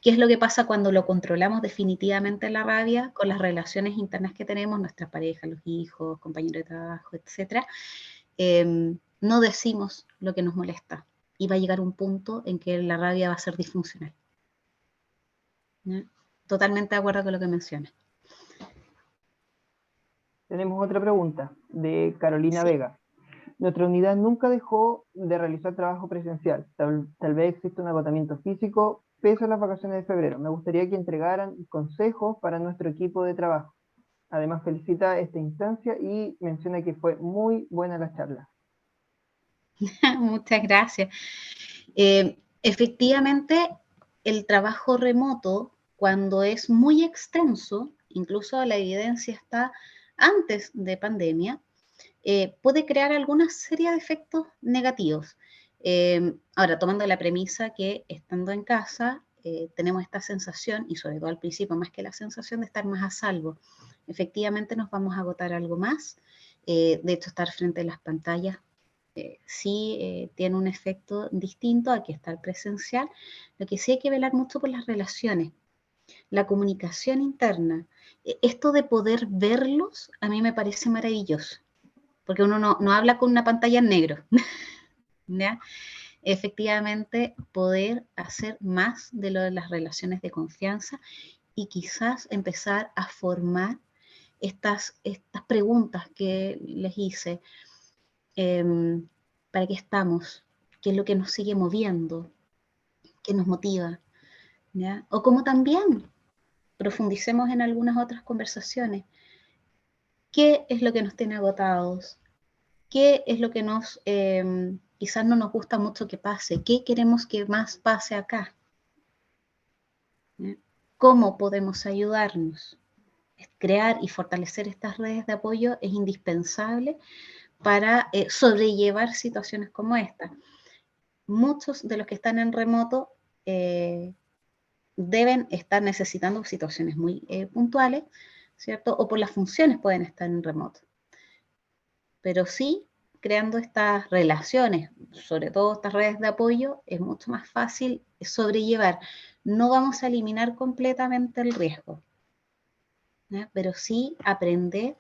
¿Qué es lo que pasa cuando lo controlamos definitivamente la rabia con las relaciones internas que tenemos, nuestras parejas, los hijos, compañeros de trabajo, etcétera? No decimos lo que nos molesta y va a llegar un punto en que la rabia va a ser disfuncional, ¿ya? totalmente de acuerdo con lo que mencionas. Tenemos otra pregunta de Carolina Sí. Vega. Nuestra unidad nunca dejó de realizar trabajo presencial. Tal vez existe un agotamiento físico pese a las vacaciones de febrero. Me gustaría que entregaran consejos para nuestro equipo de trabajo. Además, felicita esta instancia y menciona que fue muy buena la charla. Muchas gracias. Efectivamente, el trabajo remoto, cuando es muy extenso, incluso la evidencia está antes de pandemia, puede crear alguna serie de efectos negativos. Ahora, tomando la premisa que estando en casa tenemos esta sensación, y sobre todo al principio, más que la sensación de estar más a salvo, efectivamente nos vamos a agotar algo más. De hecho, estar frente a las pantallas sí tiene un efecto distinto a que estar presencial. Lo que sí hay que velar mucho por las relaciones, la comunicación interna. Esto de poder verlos a mí me parece maravilloso, porque uno no habla con una pantalla en negro. ¿Ya? Efectivamente, poder hacer más de lo de las relaciones de confianza y quizás empezar a formar estas preguntas que les hice. ¿Para qué estamos? ¿Qué es lo que nos sigue moviendo? ¿Qué nos motiva? ¿Ya? O como también profundicemos en algunas otras conversaciones. ¿Qué es lo que nos tiene agotados? ¿Qué es lo que quizás no nos gusta mucho que pase? ¿Qué queremos que más pase acá? ¿Ya? ¿Cómo podemos ayudarnos? Crear y fortalecer estas redes de apoyo es indispensable para sobrellevar situaciones como esta. Muchos de los que están en remoto deben estar necesitando situaciones muy puntuales, ¿cierto? O por las funciones pueden estar en remoto. Pero sí, creando estas relaciones, sobre todo estas redes de apoyo, es mucho más fácil sobrellevar. No vamos a eliminar completamente el riesgo, ¿ya? Pero sí aprender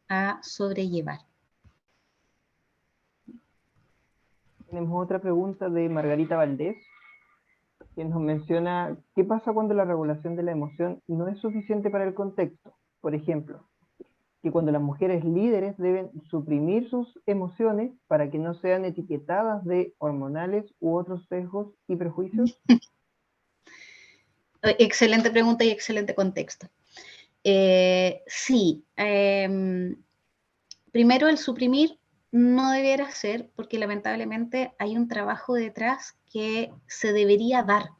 a sobrellevar. Tenemos otra pregunta de Margarita Valdés, que nos menciona, ¿qué pasa cuando la regulación de la emoción no es suficiente para el contexto? Por ejemplo, que cuando las mujeres líderes deben suprimir sus emociones para que no sean etiquetadas de hormonales u otros sesgos y prejuicios. Excelente pregunta y excelente contexto. Sí, primero el suprimir no debiera ser porque lamentablemente hay un trabajo detrás que se debería dar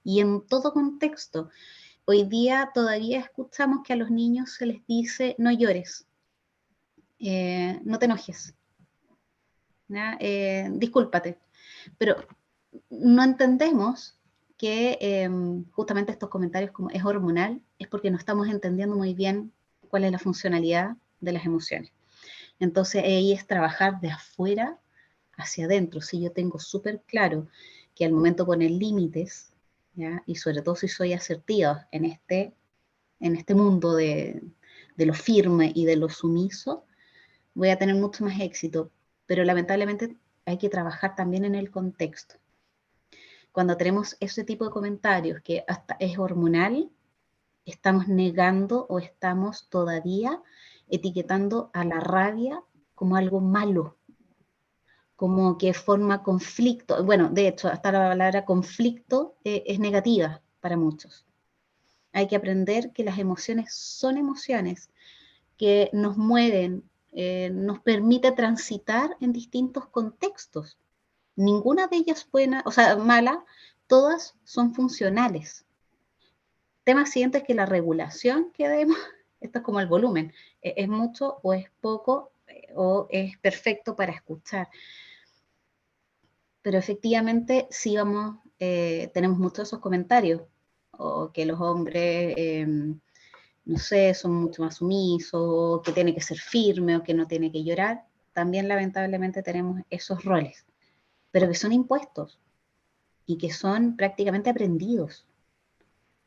y en todo contexto. Hoy día todavía escuchamos que a los niños se les dice no llores, no te enojes, discúlpate, pero no entendemos que justamente estos comentarios como es hormonal, es porque no estamos entendiendo muy bien cuál es la funcionalidad de las emociones. Entonces ahí es trabajar de afuera hacia adentro. Si yo tengo súper claro que al momento de poner límites, ¿ya? Y sobre todo si soy asertiva en este mundo de lo firme y de lo sumiso, voy a tener mucho más éxito. Pero lamentablemente hay que trabajar también en el contexto. Cuando tenemos ese tipo de comentarios que hasta es hormonal, estamos negando o estamos todavía etiquetando a la rabia como algo malo, como que forma conflicto. Bueno, de hecho, hasta la palabra conflicto es negativa para muchos. Hay que aprender que las emociones son emociones, que nos mueven, nos permite transitar en distintos contextos. Ninguna de ellas buena, o sea, mala, todas son funcionales. Tema siguiente es que la regulación que demos, esto es como el volumen, es mucho o es poco o es perfecto para escuchar. Pero efectivamente sí tenemos muchos de esos comentarios, o que los hombres, no sé, son mucho más sumisos, o que tiene que ser firme, o que no tiene que llorar. También lamentablemente tenemos esos roles, pero que son impuestos y que son prácticamente aprendidos.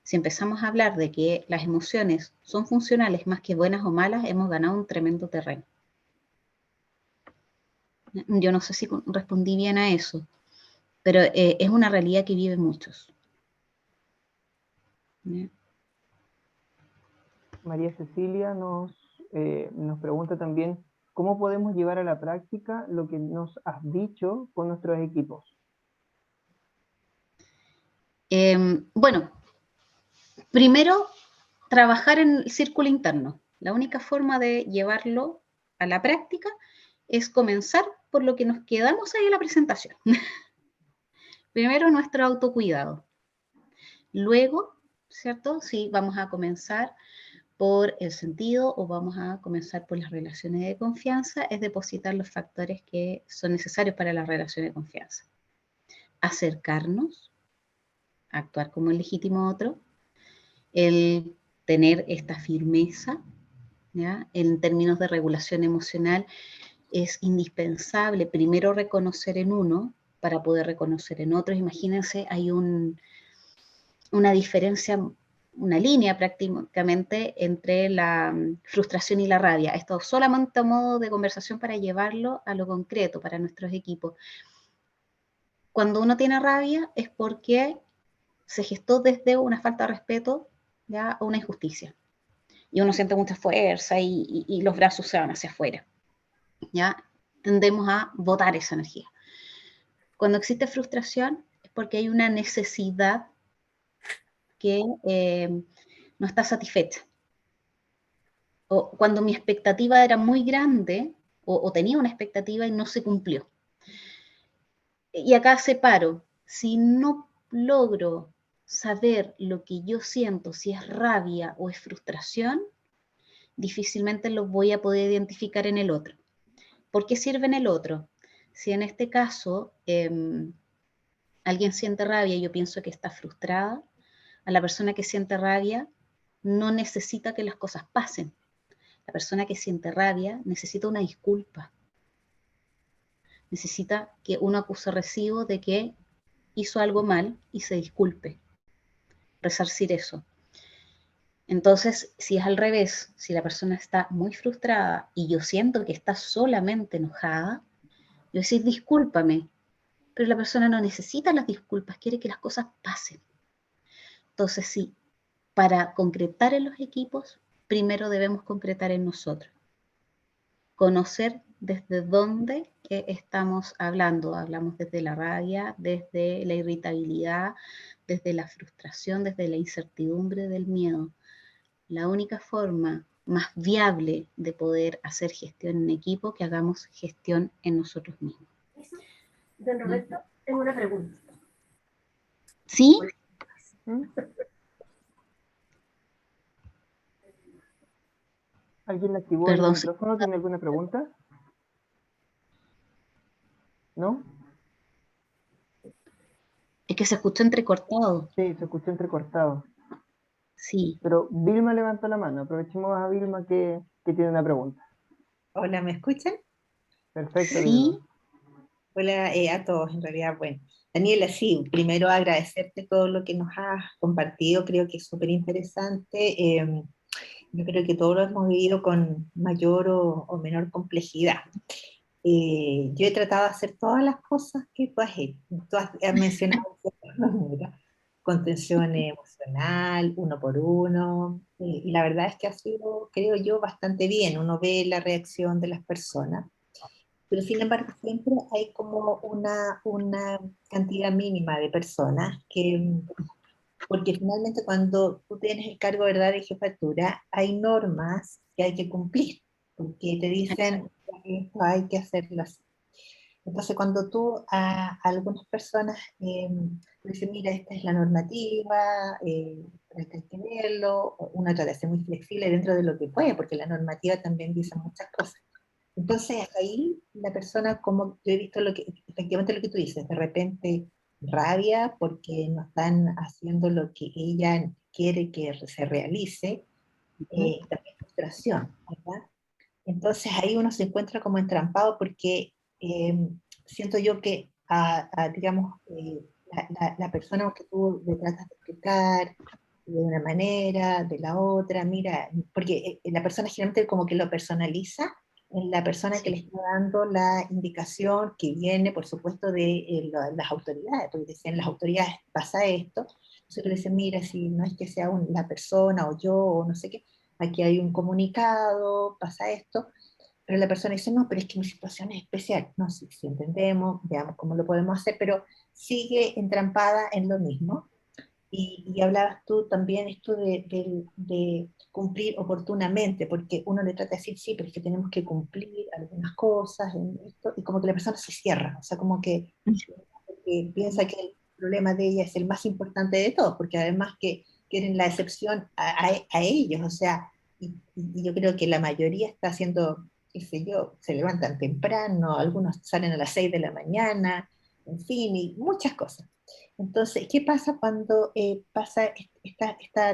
Si empezamos a hablar de que las emociones son funcionales más que buenas o malas, hemos ganado un tremendo terreno. Yo no sé si respondí bien a eso, pero es una realidad que viven muchos. María Cecilia nos pregunta también, ¿cómo podemos llevar a la práctica lo que nos has dicho con nuestros equipos? Bueno, primero, trabajar en el círculo interno. La única forma de llevarlo a la práctica es comenzar por lo que nos quedamos ahí en la presentación. Primero, nuestro autocuidado. Luego, ¿cierto? Sí, vamos a comenzar por el sentido o vamos a comenzar por las relaciones de confianza, es depositar los factores que son necesarios para las relaciones de confianza. Acercarnos, actuar como el legítimo otro, el tener esta firmeza, ¿ya? En términos de regulación emocional es indispensable primero reconocer en uno para poder reconocer en otros. Imagínense, hay una diferencia, una línea prácticamente entre la frustración y la rabia. Esto solamente a modo de conversación para llevarlo a lo concreto para nuestros equipos. Cuando uno tiene rabia es porque se gestó desde una falta de respeto, ¿ya? O una injusticia. Y uno siente mucha fuerza y los brazos se van hacia afuera, ¿ya? Tendemos a botar esa energía. Cuando existe frustración es porque hay una necesidad que no está satisfecha. O cuando mi expectativa era muy grande o tenía una expectativa y no se cumplió. Y acá separo, si no logro saber lo que yo siento, si es rabia o es frustración, difícilmente lo voy a poder identificar en el otro. ¿Por qué sirve en el otro? Si en este caso alguien siente rabia y yo pienso que está frustrada, a la persona que siente rabia no necesita que las cosas pasen. La persona que siente rabia necesita una disculpa. Necesita que uno acuse recibo de que hizo algo mal y se disculpe. Resarcir eso. Entonces, si es al revés, si la persona está muy frustrada y yo siento que está solamente enojada, yo decir discúlpame, pero la persona no necesita las disculpas, quiere que las cosas pasen. Entonces, sí, para concretar en los equipos, primero debemos concretar en nosotros. Conocer desde dónde estamos hablando. Hablamos desde la rabia, desde la irritabilidad, desde la frustración, desde la incertidumbre del miedo. La única forma más viable de poder hacer gestión en equipo, que hagamos gestión en nosotros mismos. Don Roberto, tengo una pregunta. ¿Sí? ¿Alguien activó Perdón, el micrófono? ¿Tiene alguna pregunta? ¿No? es que se escuchó entrecortado. Sí, se escuchó entrecortado. Sí. Pero Vilma levantó la mano. Aprovechemos a Vilma que tiene una pregunta. Hola, ¿me escuchan? Perfecto, Sí. Vilma. Hola a todos, en realidad, bueno. Daniela, sí, primero agradecerte todo lo que nos has compartido, creo que es súper interesante. Yo creo que todos lo hemos vivido con mayor o menor complejidad. Yo he tratado de hacer todas las cosas que tú has hecho. Tú has mencionado contención emocional, uno por uno, y la verdad es que ha sido, creo yo, bastante bien. Uno ve la reacción de las personas, pero sin embargo siempre hay como una cantidad mínima de personas que, porque finalmente cuando tú tienes el cargo, ¿verdad?, de jefatura, hay normas que hay que cumplir, porque te dicen esto hay que hacerlo así. Entonces, cuando tú a algunas personas dicen, mira, esta es la normativa, esta hay que verlo, uno trata de ser muy flexible dentro de lo que puede, porque la normativa también dice muchas cosas. Entonces, ahí la persona, como yo he visto efectivamente lo que tú dices, de repente rabia porque no están haciendo lo que ella quiere que se realice, también frustración, ¿verdad? Entonces ahí uno se encuentra como entrampado porque siento yo que, digamos, la persona que tú le tratas de explicar de una manera, de la otra, mira, porque la persona generalmente como que lo personaliza en la persona que le está dando la indicación que viene, por supuesto, de las autoridades, porque decían las autoridades pasa esto, entonces le dicen, mira, si no es que sea la persona o yo o no sé qué, aquí hay un comunicado, pasa esto, pero la persona dice, no, pero es que mi situación es especial. No, sí, sí entendemos, veamos cómo lo podemos hacer, pero sigue entrampada en lo mismo. Y hablabas tú también esto de cumplir oportunamente, porque uno le trata de decir, sí, pero es que tenemos que cumplir algunas cosas en esto, y como que la persona se cierra, o sea, como que piensa que el problema de ella es el más importante de todos, porque además que quieren la excepción a ellos, o sea, y yo creo que la mayoría está haciendo, qué sé yo, se levantan temprano, algunos salen a las 6 de la mañana, en fin, y muchas cosas. Entonces, ¿qué pasa cuando pasa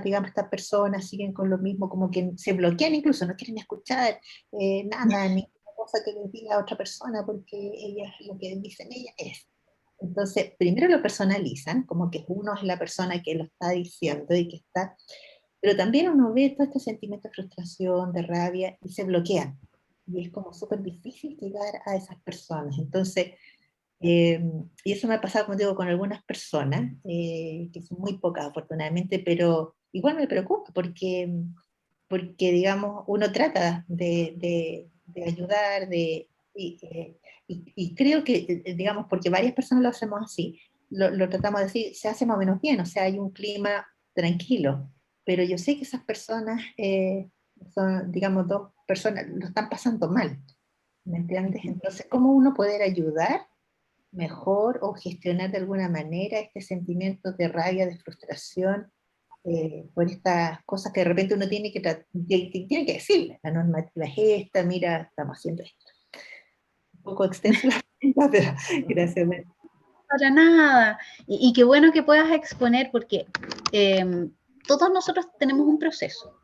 digamos, estas personas siguen con lo mismo, como que se bloquean incluso, no quieren escuchar nada, ni cosa que les diga a otra persona, porque ella, lo que dicen ella es. Entonces, primero lo personalizan, como que uno es la persona que lo está diciendo y que está, pero también uno ve todo este sentimiento de frustración, de rabia, y se bloquean. Y es como súper difícil llegar a esas personas. Entonces, y eso me ha pasado, como digo, con algunas personas, que son muy pocas afortunadamente, pero igual me preocupa porque digamos, uno trata de ayudar, y creo que, digamos, porque varias personas lo hacemos así, lo tratamos de decir, se hace más o menos bien, o sea, hay un clima tranquilo, pero yo sé que esas personas son, digamos, dos personas, lo están pasando mal, ¿me entiendes? Entonces, ¿cómo uno poder ayudar mejor o gestionar de alguna manera este sentimiento de rabia, de frustración por estas cosas que de repente uno tiene que decirle? La normativa es esta, mira, estamos haciendo esto. Un poco extenso la pregunta, pero gracias. Para nada. Y qué bueno que puedas exponer, porque todos nosotros tenemos un proceso,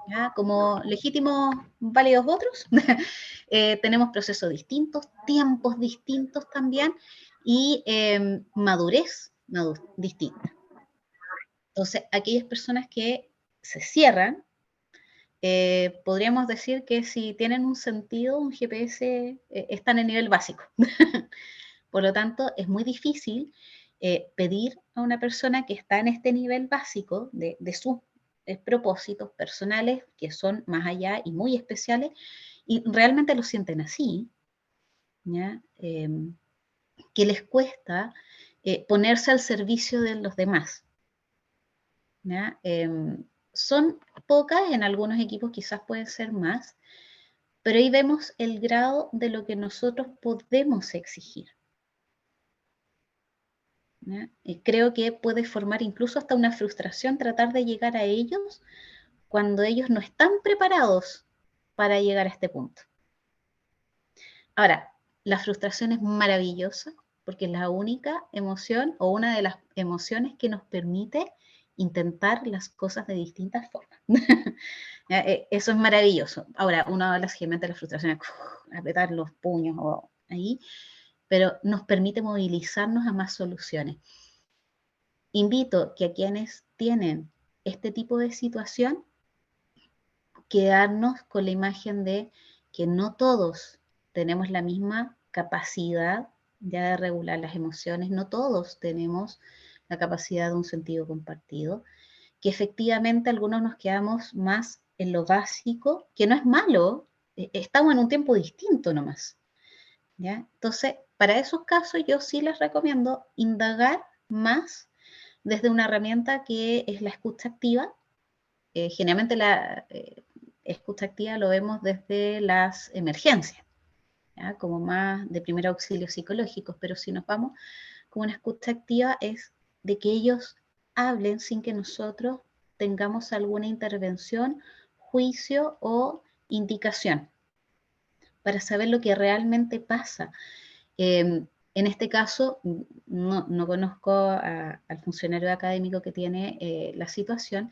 ¿ya? Como legítimos, válidos otros, tenemos procesos distintos, tiempos distintos también, y madurez distinta. Entonces, aquellas personas que se cierran, podríamos decir que si tienen un sentido, un GPS, están en nivel básico. Por lo tanto, es muy difícil pedir a una persona que está en este nivel básico de sus propósitos personales, que son más allá y muy especiales, y realmente lo sienten así, ¿ya? Que les cuesta ponerse al servicio de los demás, ¿ya? Son pocas, en algunos equipos quizás pueden ser más, pero ahí vemos el grado de lo que nosotros podemos exigir, ¿ya? Creo que puede formar incluso hasta una frustración tratar de llegar a ellos cuando ellos no están preparados para llegar a este punto. Ahora, la frustración es maravillosa porque es la única emoción o una de las emociones que nos permite intentar las cosas de distintas formas. Eso es maravilloso. Ahora, uno habla de la frustración, apretar los puños o ahí, pero nos permite movilizarnos a más soluciones. Invito que a quienes tienen este tipo de situación, quedarnos con la imagen de que no todos tenemos la misma capacidad ya de regular las emociones, no todos tenemos la capacidad de un sentido compartido, que efectivamente algunos nos quedamos más en lo básico, que no es malo, estamos en un tiempo distinto nomás, ¿ya? Entonces, para esos casos yo sí les recomiendo indagar más desde una herramienta que es la escucha activa. Generalmente la escucha activa lo vemos desde las emergencias, ¿ya? Como más de primer auxilio psicológicos, pero si nos vamos con una escucha activa es de que ellos hablen sin que nosotros tengamos alguna intervención, juicio o indicación para saber lo que realmente pasa. En este caso, no conozco al funcionario académico que tiene la situación,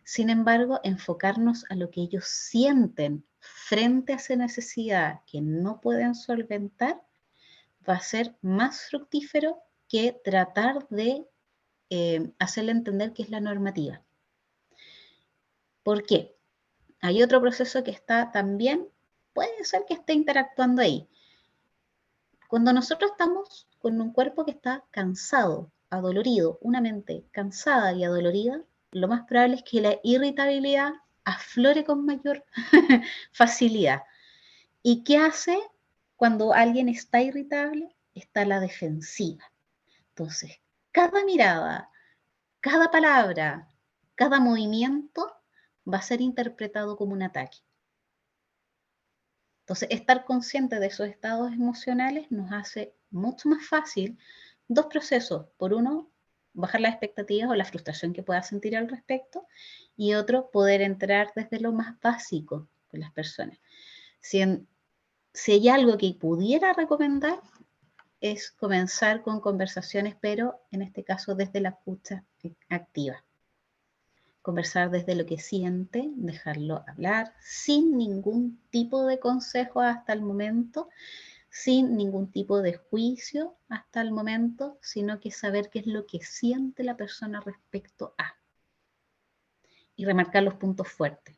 sin embargo, enfocarnos a lo que ellos sienten frente a esa necesidad que no pueden solventar va a ser más fructífero que tratar de hacerle entender qué es la normativa. ¿Por qué? Hay otro proceso que está también, puede ser que esté interactuando ahí. Cuando nosotros estamos con un cuerpo que está cansado, adolorido, una mente cansada y adolorida, lo más probable es que la irritabilidad aflore con mayor facilidad. ¿Y qué hace cuando alguien está irritable? Está a la defensiva. Entonces, cada mirada, cada palabra, cada movimiento va a ser interpretado como un ataque. Entonces, estar consciente de esos estados emocionales nos hace mucho más fácil dos procesos. Por uno, bajar las expectativas o la frustración que pueda sentir al respecto, y otro, poder entrar desde lo más básico con las personas. Si hay algo que pudiera recomendar, es comenzar con conversaciones, pero en este caso desde la escucha activa. Conversar desde lo que siente, dejarlo hablar, sin ningún tipo de consejo hasta el momento, sin ningún tipo de juicio hasta el momento, sino que saber qué es lo que siente la persona respecto a. Y remarcar los puntos fuertes.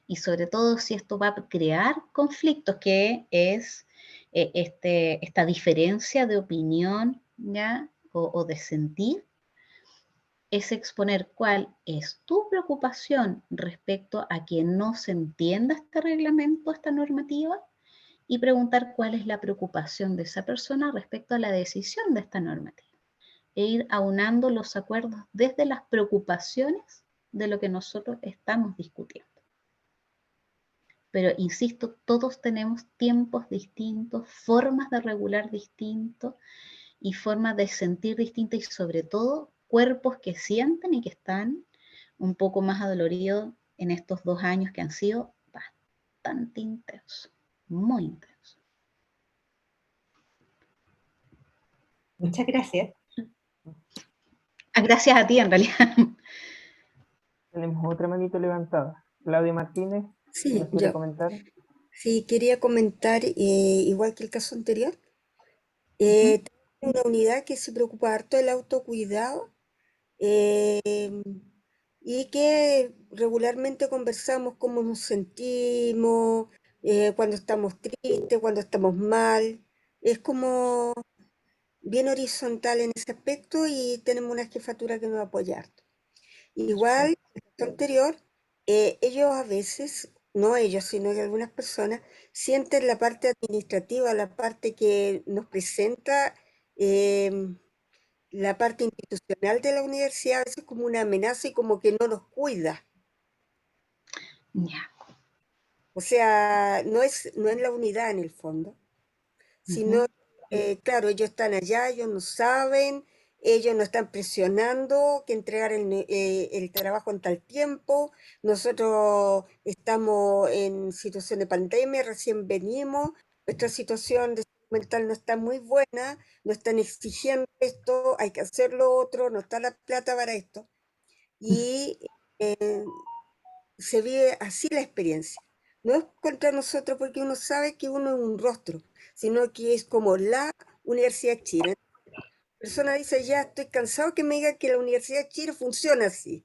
Y sobre todo si esto va a crear conflictos, que es esta diferencia de opinión, ¿ya? O de sentir, es exponer cuál es tu preocupación respecto a que no se entienda este reglamento, esta normativa, y preguntar cuál es la preocupación de esa persona respecto a la decisión de esta normativa. E ir aunando los acuerdos desde las preocupaciones de lo que nosotros estamos discutiendo. Pero insisto, todos tenemos tiempos distintos, formas de regular distintos y formas de sentir distintas, y sobre todo cuerpos que sienten y que están un poco más adoloridos en estos 2 años que han sido bastante intensos, muy intensos. Muchas gracias. Gracias a ti, en realidad. Tenemos otra manito levantada. Claudia Martínez, Sí, ¿nos quiere yo. comentar? Sí, quería comentar, igual que el caso anterior, Ujú. tengo una unidad que se preocupa harto del autocuidado, eh, y que regularmente conversamos cómo nos sentimos, cuando estamos tristes, cuando estamos mal. Es como bien horizontal en ese aspecto y tenemos una jefatura que nos apoya harto. Igual, Perfecto. en el caso anterior, ellos a veces, no ellos, sino que algunas personas, sienten la parte administrativa, la parte que nos presenta, em, la parte institucional de la universidad, a veces como una amenaza y como que no nos cuida. Ya. O sea, no es la unidad en el fondo, sino, Ujú. claro, ellos están allá, ellos no saben, ellos nos están presionando que entregar el trabajo en tal tiempo, nosotros estamos en situación de pandemia, recién venimos, nuestra situación de salud mental no está muy buena, nos están exigiendo esto, hay que hacer lo otro, no está la plata para esto, y eh, se vive así la experiencia. No es contra nosotros porque uno sabe que uno es un rostro, sino que es como la Universidad de Chile. La persona dice, ya estoy cansado que me diga que la Universidad de Chile funciona así.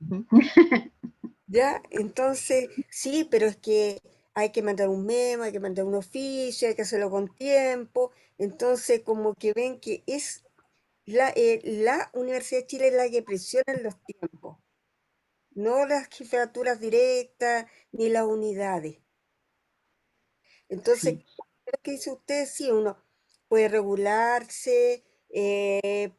Ujú. ¿Ya? Entonces, sí, pero es que hay que mandar un memo, hay que mandar un oficio, hay que hacerlo con tiempo. Entonces, como que ven que es la Universidad de Chile la que presiona en los tiempos, no las jefaturas directas ni las unidades. Entonces, Sí. lo que dice usted, sí, uno puede regularse,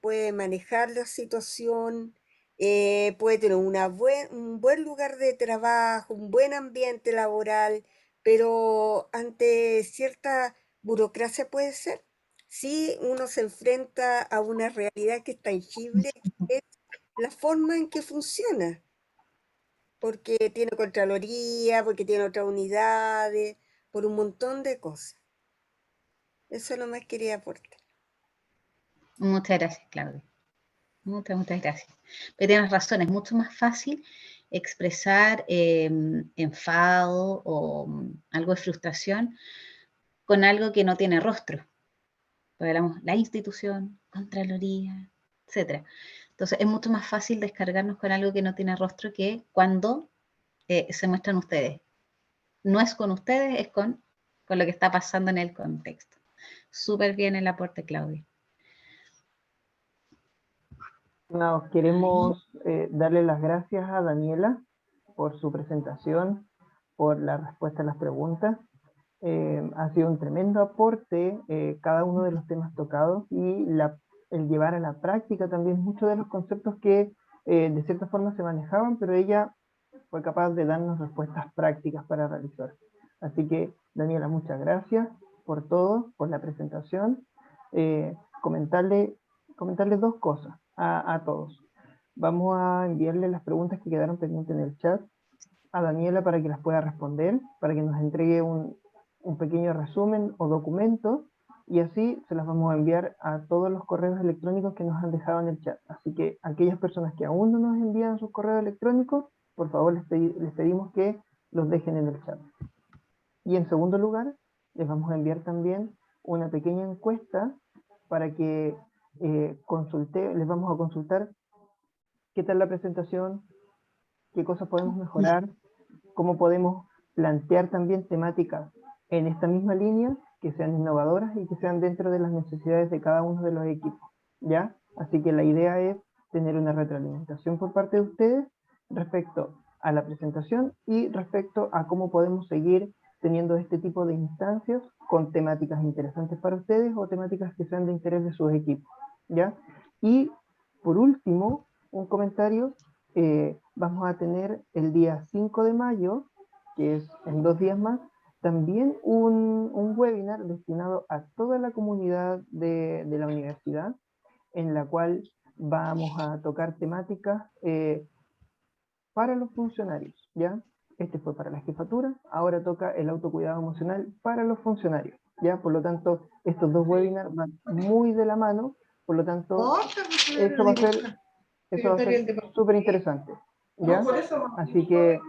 puede manejar la situación, puede tener un buen lugar de trabajo, un buen ambiente laboral, pero ante cierta burocracia puede ser. Sí, uno se enfrenta a una realidad que es tangible, que es la forma en que funciona, porque tiene Contraloría, porque tiene otras unidades, por un montón de cosas. Eso nomás quería aportar. Muchas gracias, Claudia. Muchas gracias. Pero tienes razón, es mucho más fácil expresar enfado o algo de frustración con algo que no tiene rostro. Porque hablamos la institución, Contraloría, etcétera. Entonces es mucho más fácil descargarnos con algo que no tiene rostro que cuando se muestran ustedes. No es con ustedes, es con lo que está pasando en el contexto. Súper bien el aporte, Claudia. Nos Ahí. queremos darle las gracias a Daniela por su presentación, por la respuesta a las preguntas. Ha sido un tremendo aporte cada uno de los temas tocados y el llevar a la práctica también muchos de los conceptos que de cierta forma se manejaban, pero ella fue capaz de darnos respuestas prácticas para realizar. Así que, Daniela, muchas gracias por todo, por la presentación. Comentarles dos cosas a todos. Vamos a enviarle las preguntas que quedaron pendientes en el chat a Daniela para que las pueda responder, para que nos entregue un pequeño resumen o documento, y así se las vamos a enviar a todos los correos electrónicos que nos han dejado en el chat. Así que aquellas personas que aún no nos envían sus correos electrónicos, por favor les pedimos que los dejen en el chat. Y en segundo lugar, les vamos a enviar también una pequeña encuesta para que les vamos a consultar qué tal la presentación, qué cosas podemos mejorar, cómo podemos plantear también temáticas en esta misma línea que sean innovadoras y que sean dentro de las necesidades de cada uno de los equipos, ¿ya? Así que la idea es tener una retroalimentación por parte de ustedes respecto a la presentación y respecto a cómo podemos seguir teniendo este tipo de instancias con temáticas interesantes para ustedes o temáticas que sean de interés de sus equipos, ¿ya? Y por último, un comentario, vamos a tener el día 5 de mayo, que es en 2 días más, también un webinar destinado a toda la comunidad de la universidad, en la cual vamos a tocar temáticas para los funcionarios, ¿ya? Este fue para la jefatura, ahora toca el autocuidado emocional para los funcionarios, ¿ya? Por lo tanto, estos dos webinars van muy de la mano, por lo tanto, eso va a ser súper interesante, ¿ya? Así que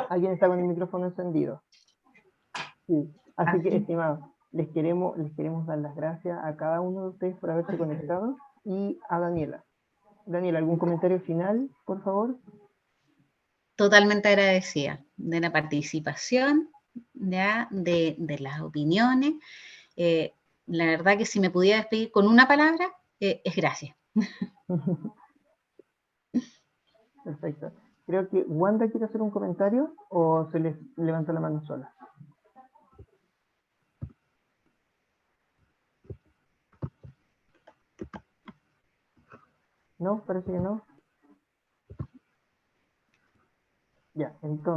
alguien está con el micrófono encendido. Sí. Así que, estimados, les queremos dar las gracias a cada uno de ustedes por haberse conectado y a Daniela. Daniela, ¿algún comentario final, por favor? Totalmente agradecida de la participación, ¿ya? De las opiniones. La verdad que si me pudiera despedir con una palabra, es gracias. Perfecto. Creo que Wanda quiere hacer un comentario o se les levanta la mano sola. No, parece que no. Ya, entonces.